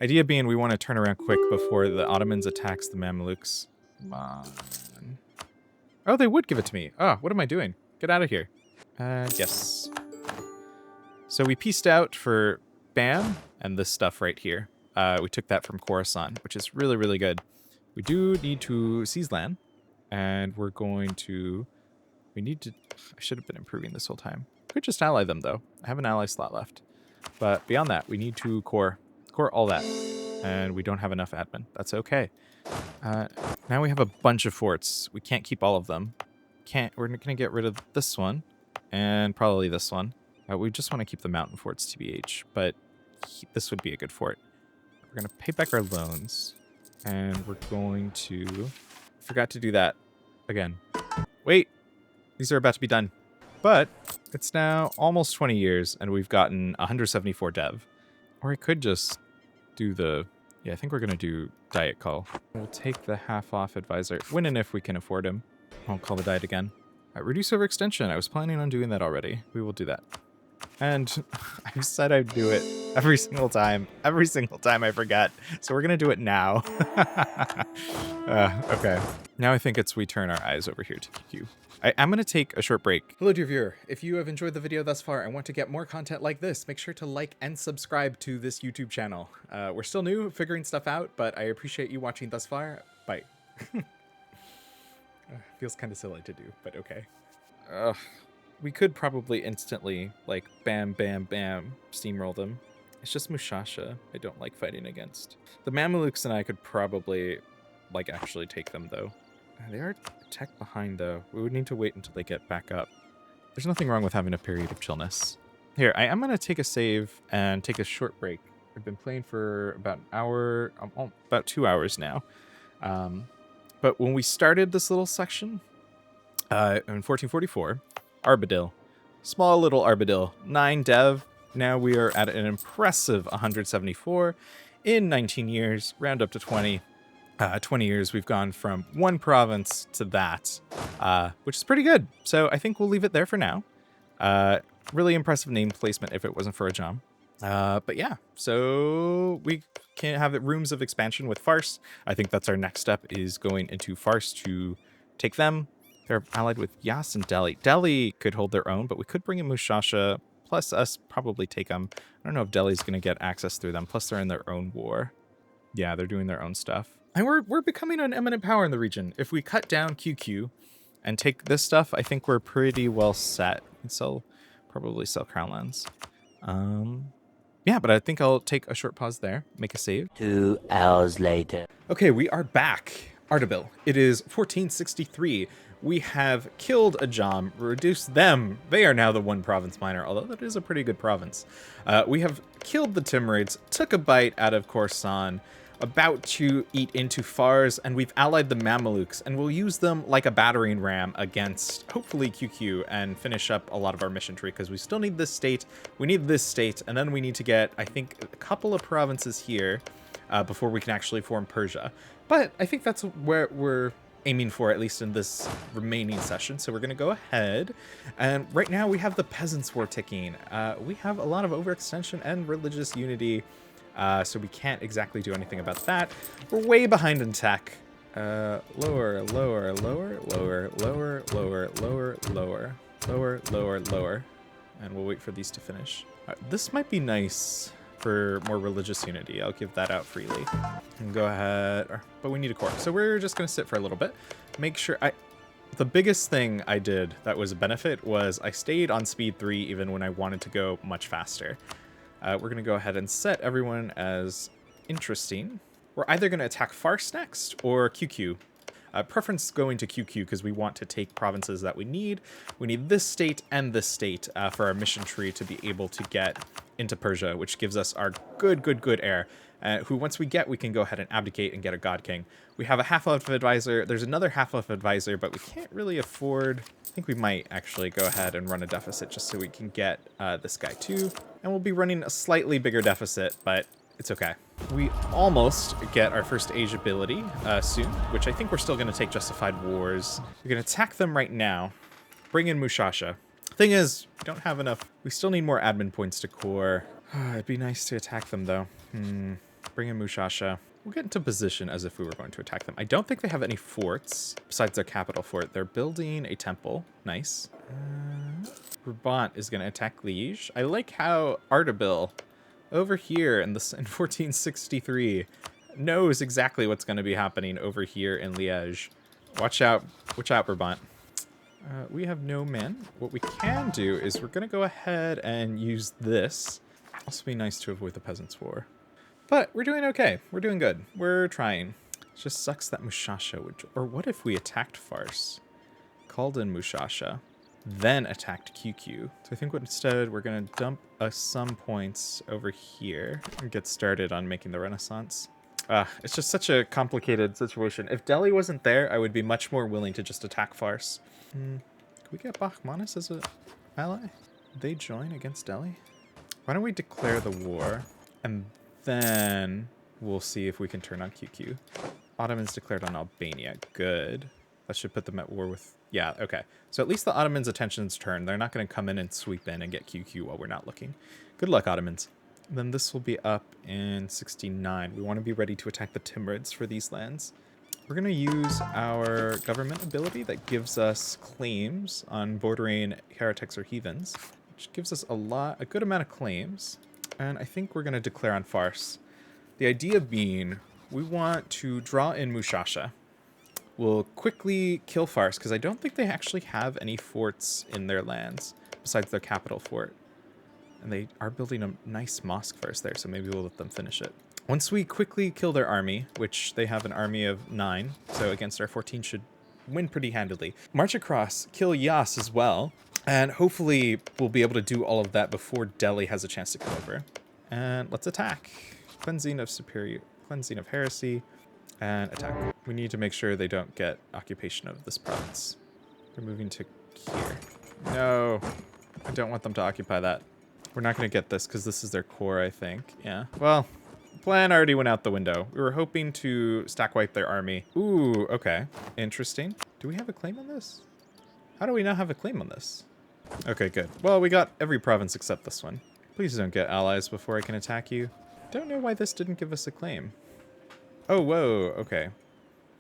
Idea being we want to turn around quick before the Ottomans attacks the Mamluks. Come on. Oh, they would give it to me. Oh, what am I doing? Get out of here. Yes. So we pieced out for Bam and this stuff right here. We took that from Khorasan, which is really, really good. We do need to seize land, and we're going to... We need to... I should have been improving this whole time. Could just ally them, though. I have an ally slot left. But beyond that, we need to core all that. And we don't have enough admin. That's okay. Now we have a bunch of forts. We can't keep all of them. We're going to get rid of this one. And probably this one. We just want to keep the mountain forts, TBH. But this would be a good fort. We're going to pay back our loans. And we're going to... Forgot to do that again. Wait! These are about to be done. But it's now almost 20 years, and we've gotten 174 dev. Or I could just do the... Yeah, I think we're going to do Diet Call. We'll take the half-off advisor. When and if we can afford him. I'll call the diet again. Reduce overextension. I was planning on doing that already. We will do that. And I said I'd do it every single time. Every single time I forget. So we're going to do it now. Okay. Now I think we turn our eyes over here to QQ. I'm going to take a short break. Hello, dear viewer. If you have enjoyed the video thus far and want to get more content like this, make sure to like and subscribe to this YouTube channel. We're still new, figuring stuff out, but I appreciate you watching thus far. Bye. Feels kind of silly to do, but okay. We could probably instantly, like, bam, bam, bam, steamroll them. It's just Mushasha I don't like fighting against. The Mamelukes and I could probably, like, actually take them, though. They are tech behind, though. We would need to wait until they get back up. There's nothing wrong with having a period of chillness. Here, I am going to take a save and take a short break. I've been playing for about an hour, about 2 hours now. But when we started this little section, in 1444, Armadil. Small little Armadil. 9 dev. Now we are at an impressive 174 in 19 years, round up to 20. 20 years, we've gone from one province to that, which is pretty good. So I think we'll leave it there for now. Really impressive name placement if it wasn't for Ajam. But yeah, so we can have rooms of expansion with Fars. I think that's our next step, is going into Fars to take them. They're allied with Yas and Delhi. Delhi could hold their own, but we could bring in Mushasha, plus us probably take them. I don't know if Delhi's going to get access through them, plus they're in their own war. Yeah, they're doing their own stuff. And we're becoming an eminent power in the region. If we cut down QQ and take this stuff, I think we're pretty well set. We can probably sell Crown Lands. Yeah, but I think I'll take a short pause there, make a save. 2 hours later. Okay, we are back. Ardabil. It is 1463. We have killed Ajam, reduced them. They are now the one province minor, although that is a pretty good province. We have killed the Timurids, took a bite out of Khorasan, about to eat into Fars, and we've allied the Mamelukes, and we'll use them like a battering ram against, hopefully, QQ, and finish up a lot of our mission tree, because we still need this state, we need this state, and then we need to get, I think, a couple of provinces here before we can actually form Persia. But I think that's where we're aiming for, at least in this remaining session. So we're going to go ahead, and right now we have the Peasants War ticking. We have a lot of overextension and religious unity, so we can't exactly do anything about that. We're way behind in tech. Lower, lower, lower, lower, lower, lower, lower, lower, lower, lower, and we'll wait for these to finish. This might be nice for more religious unity. I'll give that out freely. And go ahead, but we need a core. So we're just gonna sit for a little bit. Make sure the biggest thing I did that was a benefit was I stayed on speed 3 even when I wanted to go much faster. We're gonna go ahead and set everyone as interesting. We're either gonna attack Fars next or QQ. Preference going to QQ because we want to take provinces that we need. We need this state and this state for our mission tree to be able to get into Persia, which gives us our good heir, who once we get, we can go ahead and abdicate and get a God King. We have a half-elf advisor. There's another half-elf advisor, but we can't really afford. I think we might actually go ahead and run a deficit just so we can get this guy too. And we'll be running a slightly bigger deficit, but it's okay. We almost get our first age ability soon, which I think we're still going to take Justified Wars. We're going to attack them right now. Bring in Mushasha. Thing is, we don't have enough. We still need more admin points to core. It'd be nice to attack them, though. Bring in Mushasha. We'll get into position as if we were going to attack them. I don't think they have any forts besides their capital fort. They're building a temple. Nice. Brabant is going to attack Liege. I like how Ardabil over here in 1463 knows exactly what's going to be happening over here in Liège. Watch out, Brabant. We have no men. What we can do is we're going to go ahead and use this. Also be nice to avoid the Peasants War. But we're doing okay. We're doing good. We're trying. It just sucks that Mushasha would... Or what if we attacked Fars? Called in Mushasha, then attacked QQ. So I think instead we're going to dump some points over here and get started on making the Renaissance. It's just such a complicated situation. If Delhi wasn't there, I would be much more willing to just attack Fars. Can we get Bakhmanis as an ally? They join against Delhi? Why don't we declare the war, and then we'll see if we can turn on QQ. Ottomans declared on Albania. Good. That should put them at war with... Yeah, okay. So at least the Ottomans' attention's turned. They're not going to come in and sweep in and get QQ while we're not looking. Good luck, Ottomans. Then this will be up in 69. We want to be ready to attack the Timurids for these lands. We're going to use our government ability that gives us claims on bordering heretics or heathens, which gives us a good amount of claims. And I think we're going to declare on Fars. The idea being, we want to draw in Mushasha. We'll quickly kill Fars, because I don't think they actually have any forts in their lands, besides their capital fort. And they are building a nice mosque first there, so maybe we'll let them finish it. Once we quickly kill their army, which they have an army of 9, so against our 14 should win pretty handily. March across, kill Yas as well, and hopefully we'll be able to do all of that before Delhi has a chance to come over. And let's attack. Cleansing of heresy, and attack. We need to make sure they don't get occupation of this province. They're moving to here. No, I don't want them to occupy that. We're not going to get this because this is their core, I think. Yeah. Well, plan already went out the window. We were hoping to stack wipe their army. Ooh, okay. Interesting. Do we have a claim on this? How do we not have a claim on this? Okay, good. Well, we got every province except this one. Please don't get allies before I can attack you. Don't know why this didn't give us a claim. Oh, whoa, okay.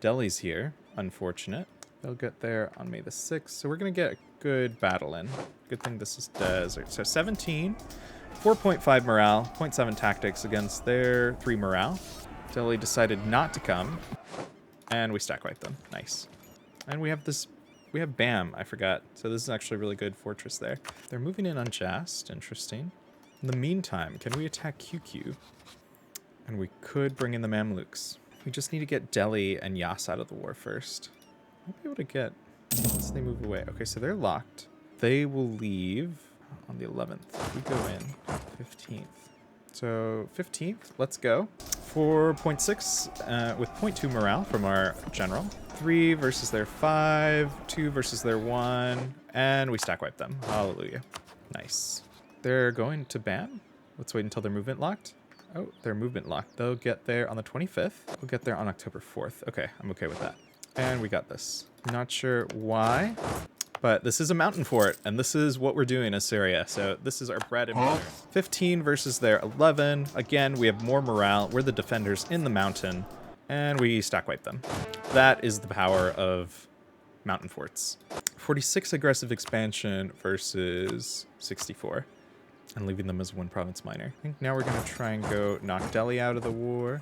Delhi's here. Unfortunate. They'll get there on May the 6th, so we're going to get a good battle in. Good thing this is desert. So 17, 4.5 morale, 0.7 tactics against their 3 morale. Delhi decided not to come, and we stack wipe them. Nice. And we have this, we have Bam, I forgot. So this is actually a really good fortress there. They're moving in on Jast, interesting. In the meantime, can we attack QQ? And we could bring in the Mamluks. We just need to get Delhi and Yas out of the war first. I'll be able to get, once they move away. Okay, so they're locked. They will leave on the 11th. We go in 15th. So 15th, let's go. 4.6 with 0.2 morale from our general. 3 versus their 5, 2 versus their 1, and we stack wipe them. Hallelujah. Nice. They're going to Bam. Let's wait until their movement locked. Oh, their movement locked. They'll get there on the 25th. We'll get there on October 4th. Okay, I'm okay with that. And we got this. Not sure why, but this is a mountain fort, and this is what we're doing as Syria. So this is our bread and butter. 15 versus their 11. Again, we have more morale. We're the defenders in the mountain, and we stack wipe them. That is the power of mountain forts. 46 aggressive expansion versus 64. And leaving them as 1 province minor. I think now we're going to try and go knock Delhi out of the war.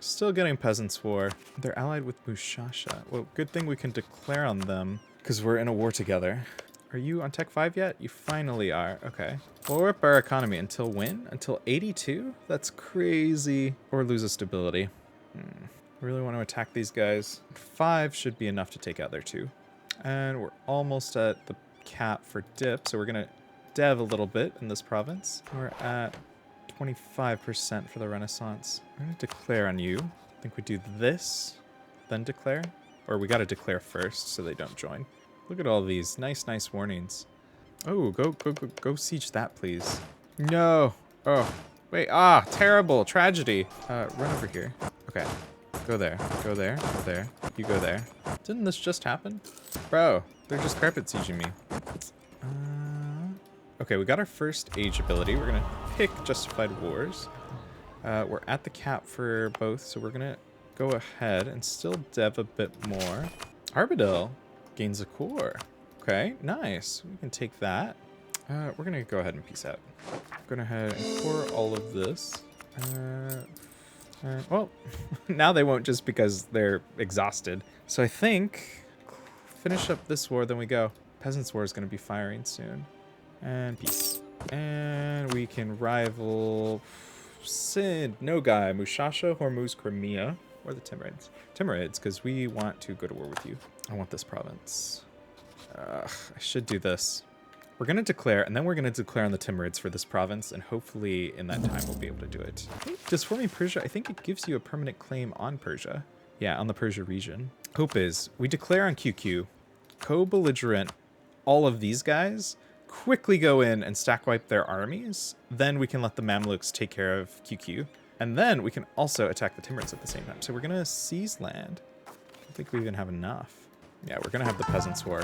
Still getting Peasants War. They're allied with Mushasha. Well, good thing we can declare on them because we're in a war together. Are you on Tech 5 yet? You finally are. Okay. Well, we're up our economy until when? Until 82? That's crazy. Or lose a stability. Really want to attack these guys. 5 should be enough to take out their 2. And we're almost at the cap for dip, so we're going to dev a little bit in this province. We're at 25% for the Renaissance. I'm going to declare on you. I think we do this, then declare. Or we got to declare first so they don't join. Look at all these. Nice, nice warnings. Oh, go siege that, please. No. Oh, wait. Ah, terrible. Tragedy. Run over here. Okay. Go there. Go there. Go there. You go there. Didn't this just happen? Bro, they're just carpet sieging me. Okay, we got our first age ability. We're going to pick Justified Wars. We're at the cap for both, so we're going to go ahead and still dev a bit more. Arbidel gains a core. Okay, nice. We can take that. We're going to go ahead and peace out. We're going to ahead and core all of this. Well, now they won't just because they're exhausted. So I think finish up this war, then we go. Peasants War is going to be firing soon. And peace. And we can rival Sind, Nogai, Mushasha, Hormuz, Crimea, or the Timurids. Timurids, because we want to go to war with you. I want this province. I should do this. We're going to declare, and then we're going to declare on the Timurids for this province, and hopefully in that time we'll be able to do it. Disforming Persia, I think it gives you a permanent claim on Persia. Yeah, on the Persia region. Hope is, we declare on QQ, co-belligerent all of these guys, quickly go in and stack wipe their armies, then we can let the Mamluks take care of QQ, and then we can also attack the Timurids at the same time. So we're going to seize land. I don't think we even have enough. Yeah, we're going to have the Peasants War.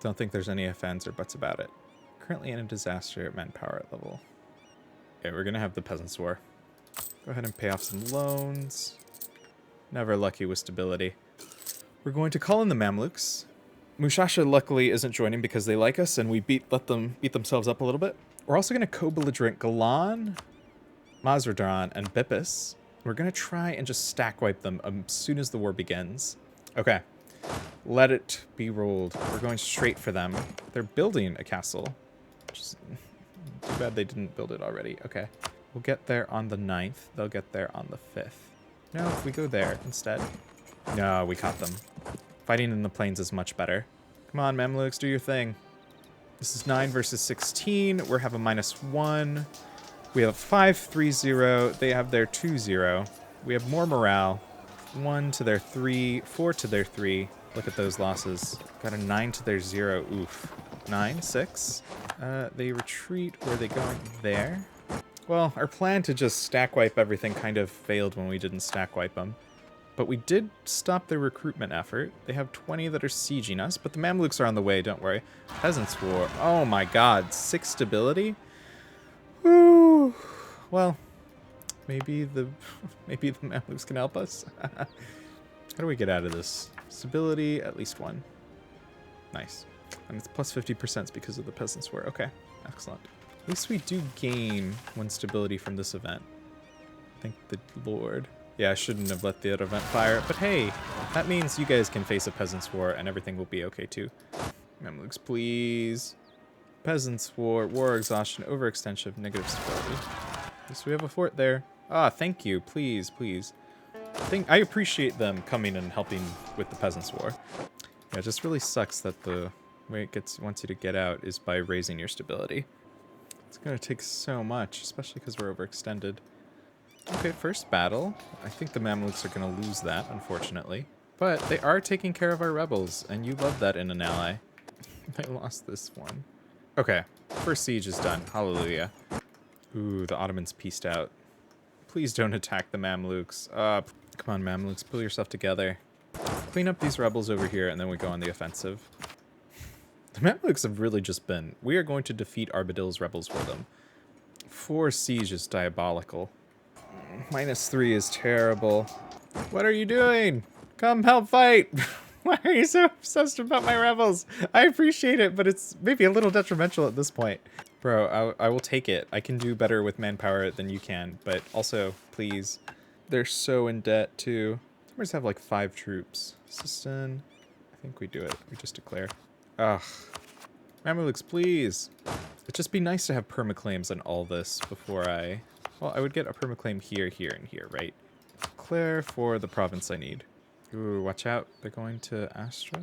Don't think there's any ifs, ands, or buts about it. Currently in a disaster at manpower level. Okay, we're going to have the Peasants War. Go ahead and pay off some loans. Never lucky with stability. We're going to call in the Mamluks. Mushasha luckily isn't joining because they like us and we let them beat themselves up a little bit. We're also going to co-belligerent Galan, Mazradran, and Bipis. We're going to try and just stack wipe them as soon as the war begins. Okay. Let it be rolled. We're going straight for them. They're building a castle. Which is too bad they didn't build it already. Okay. We'll get there on the 9th. They'll get there on the 5th. No, if we go there instead. No, we caught them. Fighting in the plains is much better. Come on, Mamluks, do your thing. This is 9 versus 16. We have a -1. We have a 5-3-0. They have their 2-0. We have more morale. 1 to their 3, 4 to their 3. Look at those losses. Got a 9 to their 0. Oof. 9, 6. They retreat. Where are they going? There. Well, our plan to just stack wipe everything kind of failed when we didn't stack wipe them. But we did stop their recruitment effort. They have 20 that are sieging us, but the Mamluks are on the way, don't worry. Peasants War. Oh my god, 6 stability? Woo! Well, maybe the Mamluks can help us. How do we get out of this? Stability, at least 1. Nice. And it's plus 50% because of the Peasants War. Okay, excellent. At least we do gain 1 stability from this event. Thank the Lord. Yeah, I shouldn't have let the other event fire, but hey, that means you guys can face a Peasants War and everything will be okay too. Mamluks, please. Peasants War, war exhaustion, overextension, negative stability. So we have a fort there. Ah, thank you, please, please. I appreciate them coming and helping with the Peasants War. Yeah, it just really sucks that the way it wants you to get out is by raising your stability. It's gonna take so much, especially because we're overextended. Okay, first battle. I think the Mamluks are gonna lose that, unfortunately. But they are taking care of our rebels, and you love that in an ally. They lost this one. Okay, first siege is done. Hallelujah. Ooh, the Ottomans pieced out. Please don't attack the Mamluks. Come on, Mamluks, pull yourself together. Clean up these rebels over here, and then we go on the offensive. The Mamluks have really just been... We are going to defeat Arbadil's rebels for them. 4 siege is diabolical. -3 is terrible. What are you doing? Come help fight! Why are you so obsessed about my rebels? I appreciate it, but it's maybe a little detrimental at this point. Bro, I will take it. I can do better with manpower than you can, but also, please. They're so in debt, too. We just have like 5 troops. Sistan. I think we do it. We just declare. Ugh. Mamluks, please. It'd just be nice to have permaclaims on all this before I... Well, I would get a permaclaim here, here, and here, right? Declare for the province I need. Ooh, watch out. They're going to Astra.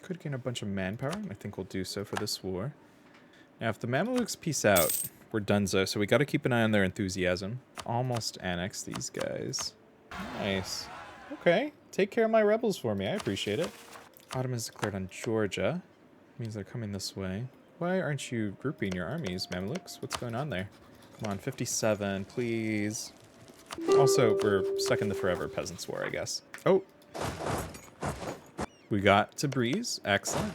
Could gain a bunch of manpower, and I think we'll do so for this war. Now, if the Mamluks peace out, we're donezo, so we got to keep an eye on their enthusiasm. Almost annex these guys. Nice. Okay, take care of my rebels for me. I appreciate it. Ottomans declared on Georgia. Means they're coming this way. Why aren't you grouping your armies, Mamluks? What's going on there? Come on, 57, please. Also, we're stuck in the forever Peasants War, I guess. Oh. We got to Breeze. Excellent.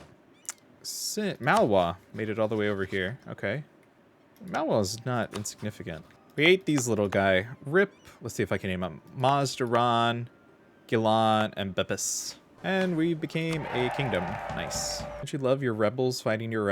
Malwa made it all the way over here. Okay. Malwa is not insignificant. We ate these little guy. Rip. Let's see if I can name them. Mazdaran, Gilan, and Bepis. And we became a kingdom. Nice. Don't you love your rebels fighting your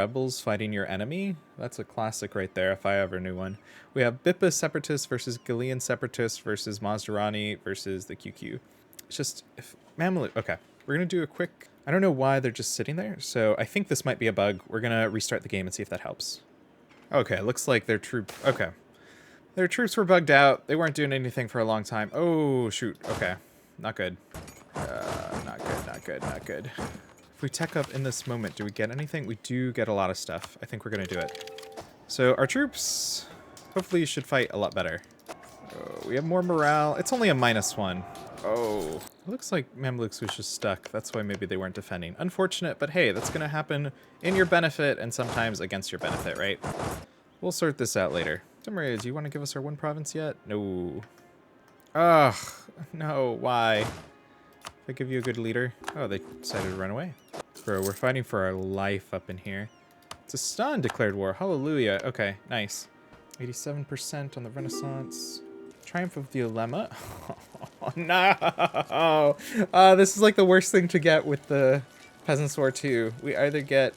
enemy? That's a classic right there, if I ever knew one. We have Bippa Separatists versus Galilean Separatists versus Mazdarani versus the QQ. It's just, if Mamluk... Okay, we're going to do a quick... I don't know why they're just sitting there, so I think this might be a bug. We're going to restart the game and see if that helps. Okay, looks like their troop... Okay. Their troops were bugged out. They weren't doing anything for a long time. Oh, shoot. Okay. Not good. Not good. If we tech up in this moment, do we get anything? We do get a lot of stuff. I think we're going to do it. So our troops hopefully should fight a lot better. Oh, we have more morale. It's only a -1. Oh. It looks like Mamluks was just stuck. That's why maybe they weren't defending. Unfortunate, but hey, that's going to happen in your benefit and sometimes against your benefit, right? We'll sort this out later. Timurid, do you want to give us our 1 province yet? No. Ugh. No, why? If I give you a good leader. Oh, they decided to run away. Bro, we're fighting for our life up in here. It's a stun declared war. Hallelujah. Okay, nice. 87% on the Renaissance. Triumph of the Dilemma. Oh, no. This is like the worst thing to get with the Peasants War 2. We either get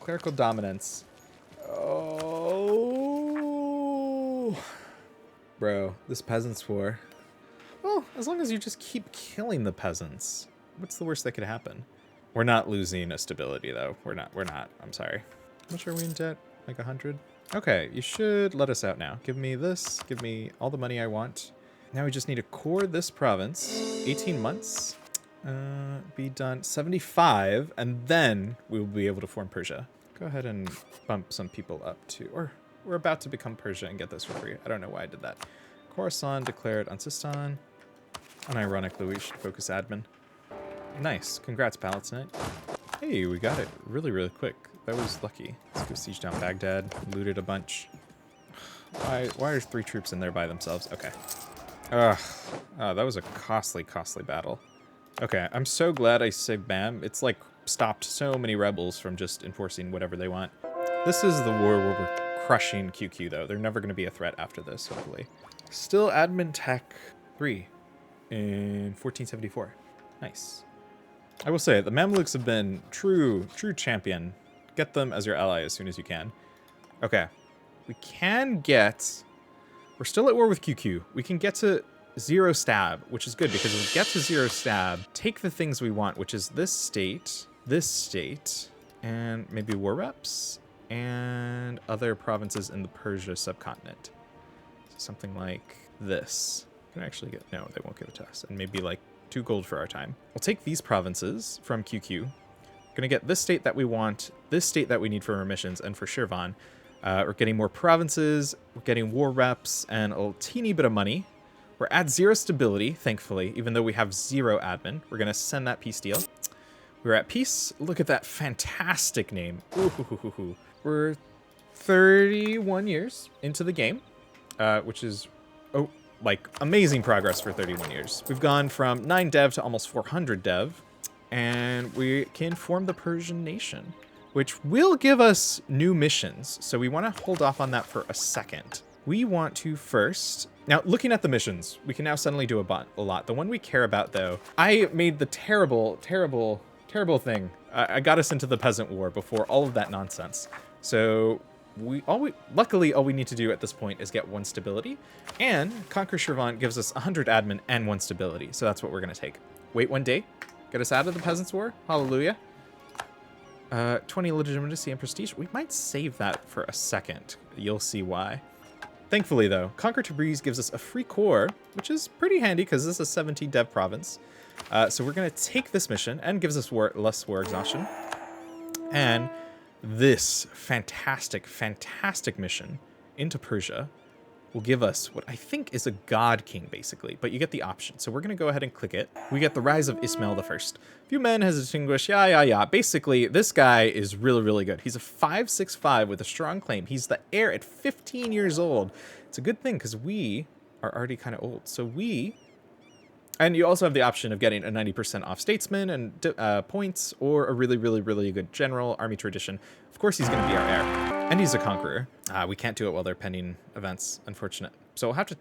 clerical dominance. Oh. Bro, this Peasants War. Well, as long as you just keep killing the peasants. What's the worst that could happen? We're not losing a stability, though. We're not. I'm sorry. How much are we in debt? Like 100? Okay, you should let us out now. Give me this. Give me all the money I want. Now we just need to core this province. 18 months. Be done. 75, and then we will be able to form Persia. Go ahead and bump some people up, too. Or we're about to become Persia and get this for free. I don't know why I did that. Khorasan declared on Sistan. Unironically, we should focus admin. Nice. Congrats, Palatinate. Hey, we got it really, really quick. That was lucky. Let's go siege down Baghdad. Looted a bunch. Why are 3 troops in there by themselves? Okay. Ugh. Oh, that was a costly, costly battle. Okay, I'm so glad I saved BAM. It's like stopped so many rebels from just enforcing whatever they want. This is the war where we're crushing QQ, though. They're never going to be a threat after this, hopefully. Still admin tech 3 in 1474. Nice. I will say, the Mamluks have been true champion. Get them as your ally as soon as you can. Okay. We can get... We're still at war with QQ. We can get to 0 stab, which is good because if we get to 0 stab, take the things we want, which is this state, and maybe war reps, and other provinces in the Persia subcontinent. Something like this. Can I actually get... No, they won't give it to us. And maybe like 2 gold for our time. We'll take these provinces from QQ. Gonna get this state that we want, this state that we need for our missions, and for Shirvan. We're getting more provinces, we're getting war reps, and a teeny bit of money. We're at 0 stability, thankfully, even though we have 0 admin. We're gonna send that peace deal. We're at peace. Look at that fantastic name. Ooh. We're 31 years into the game, which is, like, amazing progress for 31 years. We've gone from 9 dev to almost 400 dev, and we can form the Persian nation, which will give us new missions. So we want to hold off on that for a second. We want to first... Now, looking at the missions, we can now suddenly do a lot. The one we care about, though, I made the terrible thing. I got us into the Peasant War before all of that nonsense. So luckily, all we need to do at this point is get 1 stability, and Conquer Shirvan gives us 100 admin and 1 stability. So that's what we're going to take. Wait 1 day, get us out of the Peasants War. Hallelujah. 20 legitimacy and prestige. We might save that for a second. You'll see why. Thankfully, though, Conquer Tabriz gives us a free core, which is pretty handy because this is a 17 dev province. So we're going to take this mission, and gives us less war exhaustion. And this fantastic mission into Persia will give us what I think is a god king, basically, but you get the option. So we're going to go ahead and click it. We get the rise of Ismail I. Few men has distinguished, yeah. Basically, this guy is really, really good. He's a 565 with a strong claim. He's the heir at 15 years old. It's a good thing because we are already kind of old. So and you also have the option of getting a 90% off statesman and points, or a really, really, really good general, army tradition. Of course, he's going to be our heir. And he's a conqueror. We can't do it while they're pending events, unfortunate. So we'll have to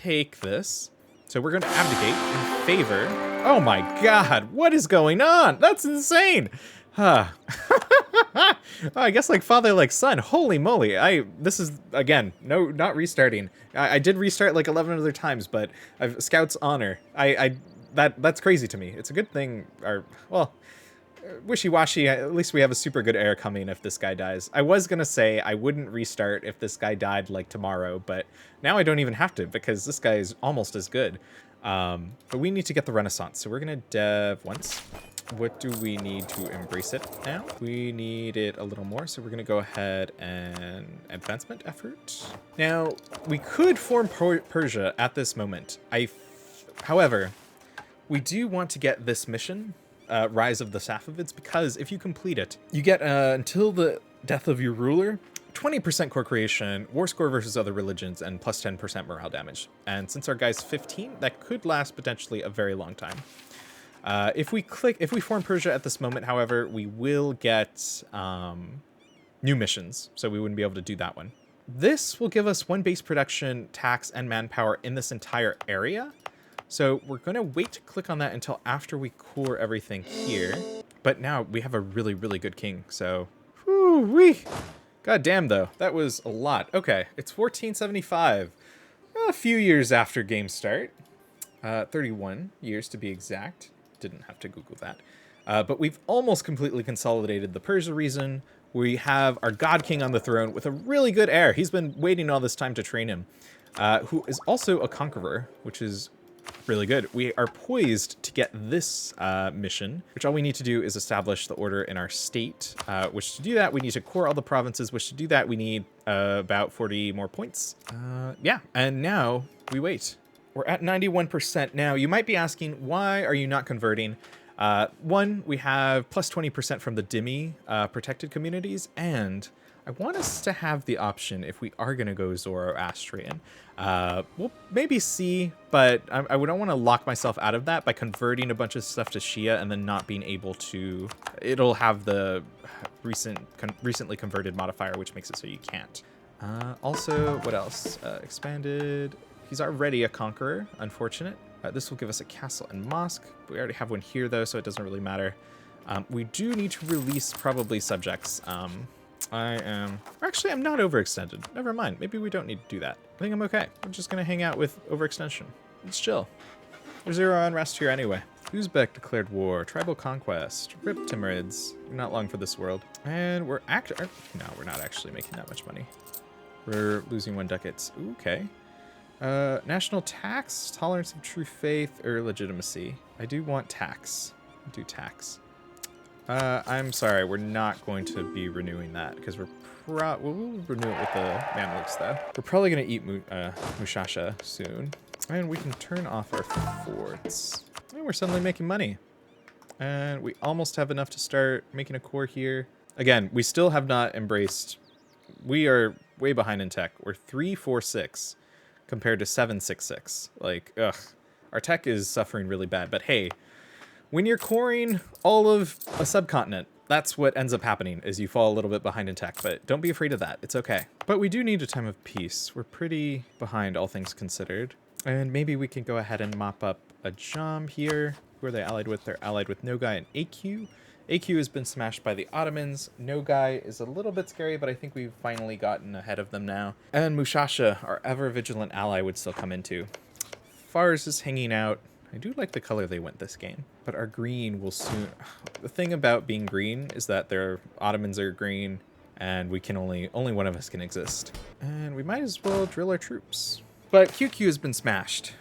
take this. So we're going to abdicate in favor. Oh my god, what is going on? That's insane! Huh. I guess like father, like son. Holy moly. This is, again, no, not restarting. I did restart like 11 other times, but I've Scout's honor. That's crazy to me. It's a good thing, wishy-washy. At least we have a super good heir coming if this guy dies. I was gonna say I wouldn't restart if this guy died like tomorrow, but now I don't even have to because this guy is almost as good. But we need to get the Renaissance, so we're gonna dev once. What do we need to embrace it now? We need it a little more, so we're gonna go ahead and advancement effort. Now, we could form Persia at this moment. However, we do want to get this mission, Rise of the Safavids, because if you complete it, you get until the death of your ruler, 20% core creation, war score versus other religions, and plus 10% morale damage. And since our guy's 15, that could last potentially a very long time. If we form Persia at this moment, however, we will get new missions, so we wouldn't be able to do that one. This will give us 1 base production, tax, and manpower in this entire area. So we're going to wait to click on that until after we core everything here. But now we have a really, really good king, so... Whew-wee! God damn, though. That was a lot. Okay, it's 1475. A few years after game start. 31 years to be exact. Didn't have to Google that. But we've almost completely consolidated the Persia region. We have our god king on the throne with a really good heir. He's been waiting all this time to train him. Who is also a conqueror, which is really good. We are poised to get this mission, which all we need to do is establish the order in our state, which to do that, we need to core all the provinces, which to do that, we need about 40 more points. Yeah, and now we wait. We're at 91% now. You might be asking, why are you not converting? One, we have plus 20% from the Dhimmi protected communities, and I want us to have the option, if we are going to go Zoroastrian, we'll maybe see, but I don't want to lock myself out of that by converting a bunch of stuff to Shia and then not being able to... It'll have the recently converted modifier, which makes it so you can't. Also, what else? Expanded. He's already a conqueror, unfortunate. This will give us a castle and mosque. We already have one here, though, so it doesn't really matter. We do need to release probably subjects. Actually, I'm not overextended. Never mind. Maybe we don't need to do that. I think I'm okay. I'm just going to hang out with overextension. It's chill. There's 0 unrest here anyway. Uzbek declared war. Tribal conquest. Rip Timurids. Not long for this world. And we're no, we're not actually making that much money. We're losing 1 ducats. Okay. National tax, tolerance of true faith, or legitimacy. I do want tax. Do tax. I'm sorry, we're not going to be renewing that because we'll renew it with the Mamluks though. We're probably gonna eat Mushasha soon, and we can turn off our forts. And we're suddenly making money, and we almost have enough to start making a core here. Again, we still have not embraced. We are way behind in tech. We're 346. Compared to 766. Like, ugh. Our tech is suffering really bad. But hey, when you're coring all of a subcontinent, that's what ends up happening, is you fall a little bit behind in tech. But don't be afraid of that. It's okay. But we do need a time of peace. We're pretty behind, all things considered. And maybe we can go ahead and mop up Ajam here. Who are they allied with? They're allied with Nogai and AQ. AQ has been smashed by the Ottomans. Nogai is a little bit scary, but I think we've finally gotten ahead of them now. And Mushasha, our ever-vigilant ally, would still come into. Fars is hanging out. I do like the color they went this game, but our green will soon... The thing about being green is that their Ottomans are green, and we can only one of us can exist. And we might as well drill our troops. But QQ has been smashed.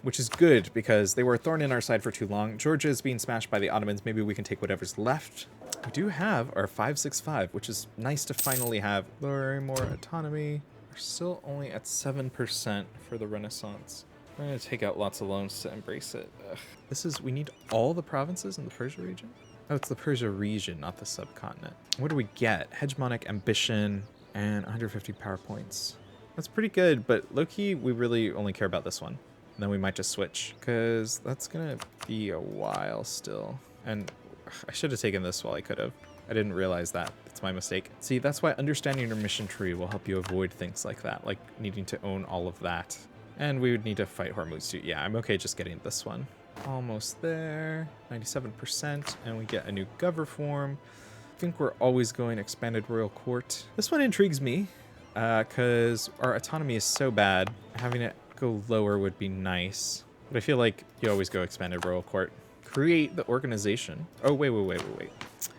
Which is good because they were a thorn in our side for too long. Georgia is being smashed by the Ottomans. Maybe we can take whatever's left. We do have our 565, which is nice to finally have. Lowering more autonomy. We're still only at 7% for the Renaissance. We're going to take out lots of loans to embrace it. Ugh. We need all the provinces in the Persia region? Oh, it's the Persia region, not the subcontinent. What do we get? Hegemonic ambition and 150 power points. That's pretty good, but low-key, we really only care about this one. And then we might just switch, because that's going to be a while still. And I should have taken this while I could have. I didn't realize that. That's my mistake. See, that's why understanding your mission tree will help you avoid things like that, like needing to own all of that. And we would need to fight Hormuz too. Yeah, I'm okay just getting this one. Almost there. 97%, and we get a new Governor form. I think we're always going expanded royal court. This one intrigues me, because our autonomy is so bad. Having it go lower would be nice, but I feel like you always go expanded royal court. Create the organization. Oh, wait.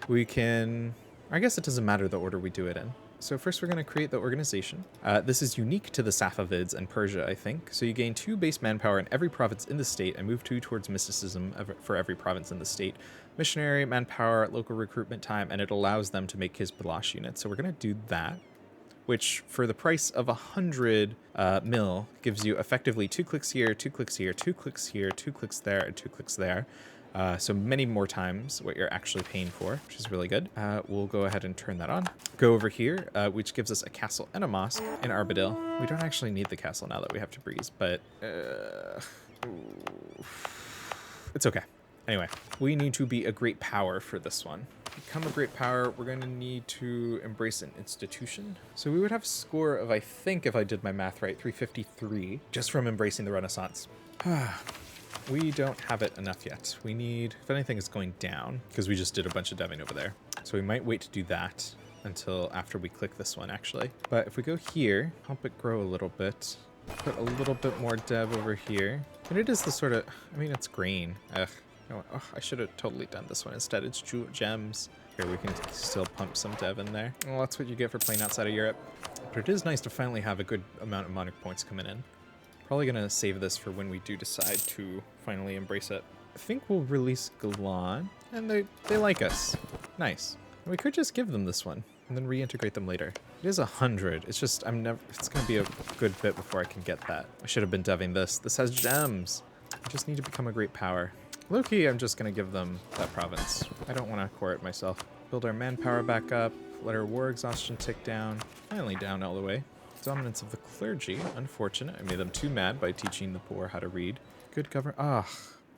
We can... I guess it doesn't matter the order we do it in. So first we're going to create the organization. This is unique to the Safavids and Persia, I think. So you gain 2 base manpower in every province in the state and move 2 towards mysticism for every province in the state. Missionary, manpower, local recruitment time, and it allows them to make his Balash units. So we're going to do that, which for the price of 100 mil gives you effectively 2 clicks here, 2 clicks here, 2 clicks here, 2 clicks there, and 2 clicks there. So many more times what you're actually paying for, which is really good. We'll go ahead and turn that on. Go over here, which gives us a castle and a mosque in Armadil. We don't actually need the castle now that we have Tabriz, but it's okay. Anyway, we need to be a great power for this one. To become a great power, we're going to need to embrace an institution. So we would have a score of, I think, if I did my math right, 353, just from embracing the Renaissance. We don't have it enough yet. We need, if anything, it's going down, because we just did a bunch of deving over there. So we might wait to do that until after we click this one, actually. But if we go here, help it grow a little bit, put a little bit more dev over here. And it is the sort of, I mean, it's green. Ugh. Oh, I should have totally done this one instead. It's gems. Here, we can still pump some dev in there. Well, that's what you get for playing outside of Europe. But it is nice to finally have a good amount of monarch points coming in. Probably going to save this for when we do decide to finally embrace it. I think we'll release Galan, and they like us. Nice. And we could just give them this one, and then reintegrate them later. It is 100. It's just, it's going to be a good bit before I can get that. I should have been deving this. This has gems. I just need to become a great power. Low-key, I'm just going to give them that province. I don't want to core it myself. Build our manpower back up. Let our war exhaustion tick down. Finally down all the way. Dominance of the clergy. Unfortunate. I made them too mad by teaching the poor how to read. Good government. Ah,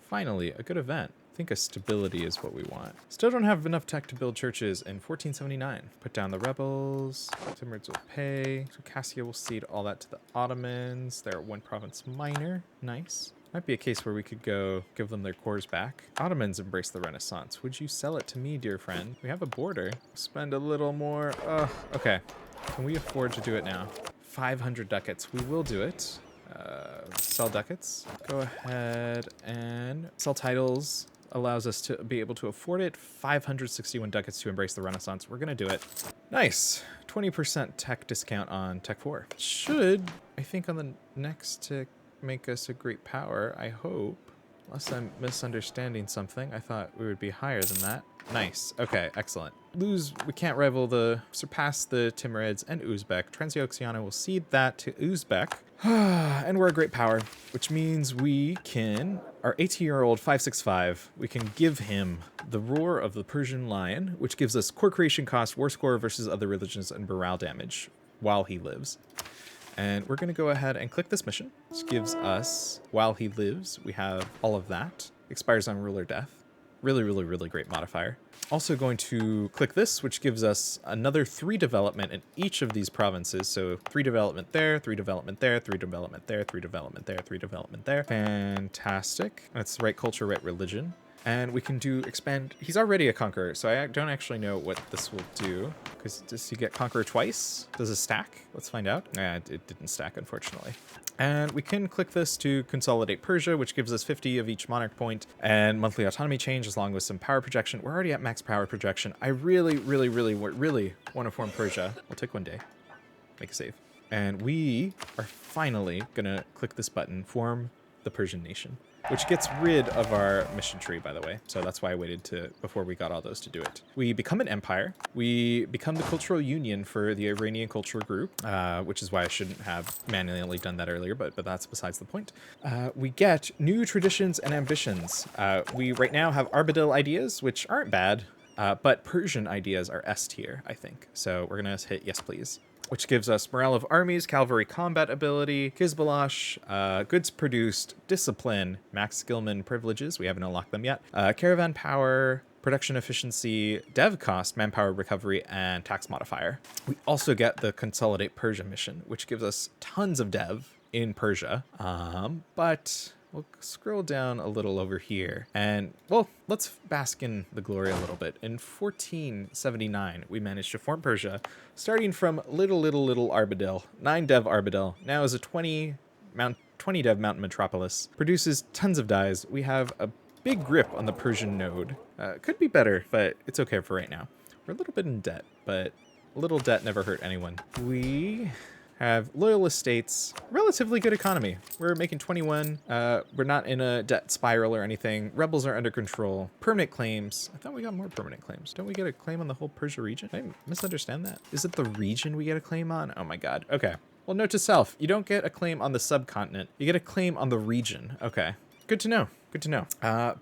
finally, a good event. I think a stability is what we want. Still don't have enough tech to build churches in 1479. Put down the rebels. Timurids will pay. Circassia will cede all that to the Ottomans. They're one province minor. Nice. Might be a case where we could go give them their cores back. Ottomans embrace the Renaissance. Would you sell it to me, dear friend? We have a border. Spend a little more. Okay. Can we afford to do it now? 500 ducats. We will do it. Sell ducats. Go ahead and sell titles. Allows us to be able to afford it. 561 ducats to embrace the Renaissance. We're going to do it. Nice. 20% tech discount on Tech 4. Should, I think, on the next tick, make us a great power, I hope. Unless I'm misunderstanding something. I thought we would be higher than that. Nice. Okay, excellent. We can't surpass the Timurids and Uzbek. Transoxiana will cede that to Uzbek. And we're a great power, which means we can, our 18-year-old 565, we can give him the Roar of the Persian Lion, which gives us core creation cost, war score versus other religions, and morale damage while he lives. And we're going to go ahead and click this mission, which gives us, while he lives, we have all of that. Expires on ruler death. Really, really, really great modifier. Also going to click this, which gives us another 3 development in each of these provinces. So 3 development there, 3 development there, 3 development there, 3 development there, 3 development there. Fantastic. That's right culture, right religion. And we can expand. He's already a conqueror, so I don't actually know what this will do. Because does he get conqueror twice? Does it stack? Let's find out. It didn't stack, unfortunately. And we can click this to consolidate Persia, which gives us 50 of each monarch point and monthly autonomy change, along with some power projection. We're already at max power projection. I really, really, really, really want to form Persia. We'll take one day. Make a save. And we are finally going to click this button, form the Persian nation, which gets rid of our mission tree, by the way. So that's why I waited before we got all those to do it. We become an empire. We become the cultural union for the Iranian cultural group, which is why I shouldn't have manually done that earlier, but that's besides the point. We get new traditions and ambitions. We right now have Armadil ideas, which aren't bad, but Persian ideas are S tier, I think. So we're gonna hit yes, please. Which gives us morale of armies, cavalry combat ability, Kizbalash, goods produced, discipline, max skillman privileges, we haven't unlocked them yet, caravan power, production efficiency, dev cost, manpower recovery, and tax modifier. We also get the Consolidate Persia mission, which gives us tons of dev in Persia, but we'll scroll down a little over here and, well, let's bask in the glory a little bit. In 1479, we managed to form Persia, starting from little Arbadil, 9 dev Arbadil, now is a 20 dev mountain metropolis, produces tons of dyes. We have a big grip on the Persian node. Could be better, but it's okay for right now. We're a little bit in debt, but a little debt never hurt anyone. We have loyal estates, relatively good economy. We're making 21. We're not in a debt spiral or anything. Rebels are under control. Permanent claims. I thought we got more permanent claims. Don't we get a claim on the whole Persia region? Did I misunderstand that? Is it the region we get a claim on? Oh my god. Okay. Well, note to self, you don't get a claim on the subcontinent. You get a claim on the region. Okay. Good to know. Good to know.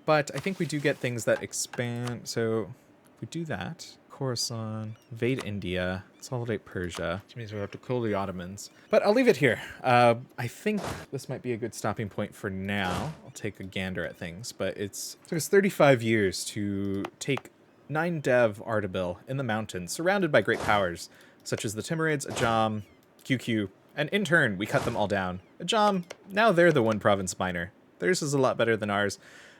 But I think we do get things that expand. So if we do that, Khorasan, invade India, consolidate Persia, which means we have to kill the Ottomans. But I'll leave it here. I think this might be a good stopping point for now. I'll take a gander at things, but it took us 35 years to take 9 dev Ardabil in the mountains, surrounded by great powers, such as the Timurids, Ajam, QQ, and in turn, we cut them all down. Ajam, now they're the one province minor. Theirs is a lot better than ours,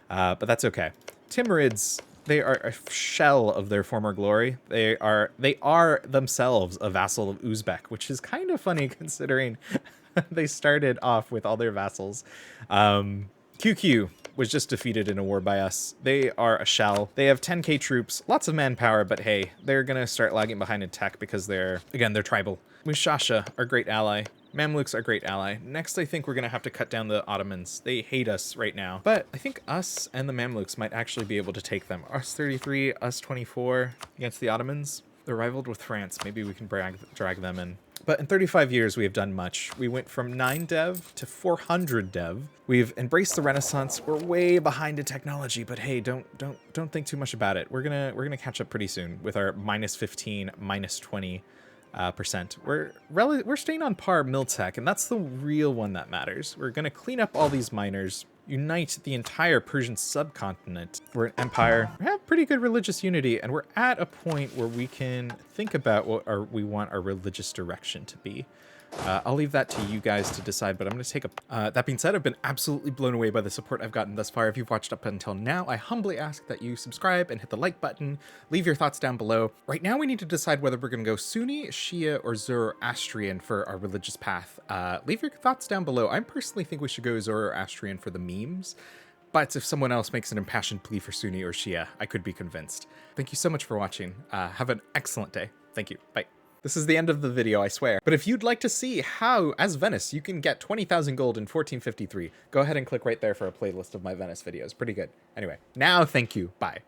but that's okay. Timurids, they are a shell of their former glory. They are themselves a vassal of Uzbek, which is kind of funny considering they started off with all their vassals. QQ was just defeated in a war by us. They are a shell. They have 10k troops, lots of manpower, but hey, they're gonna start lagging behind in tech because they're tribal. Mushasha, our great ally. Mamluks are great ally. Next, I think we're going to have to cut down the Ottomans. They hate us right now. But I think us and the Mamluks might actually be able to take them. Us 33, us 24 against the Ottomans. They're rivaled with France. Maybe we can drag them in. But in 35 years, we have done much. We went from 9 dev to 400 dev. We've embraced the Renaissance. We're way behind in technology, but hey, don't think too much about it. We're gonna catch up pretty soon with our -15, -20 percent. We're staying on par Miltech, and that's the real one that matters. We're gonna clean up all these miners, unite the entire Persian subcontinent. We're an empire. We have pretty good religious unity, and we're at a point where we can think about what we want our religious direction to be. I'll leave that to you guys to decide, but I'm going to take a... that being said, I've been absolutely blown away by the support I've gotten thus far. If you've watched up until now, I humbly ask that you subscribe and hit the like button. Leave your thoughts down below. Right now, we need to decide whether we're going to go Sunni, Shia, or Zoroastrian for our religious path. Leave your thoughts down below. I personally think we should go Zoroastrian for the memes, but if someone else makes an impassioned plea for Sunni or Shia, I could be convinced. Thank you so much for watching. Have an excellent day. Thank you. Bye. This is the end of the video, I swear. But if you'd like to see how, as Venice, you can get 20,000 gold in 1453, go ahead and click right there for a playlist of my Venice videos. Pretty good. Anyway, now thank you. Bye.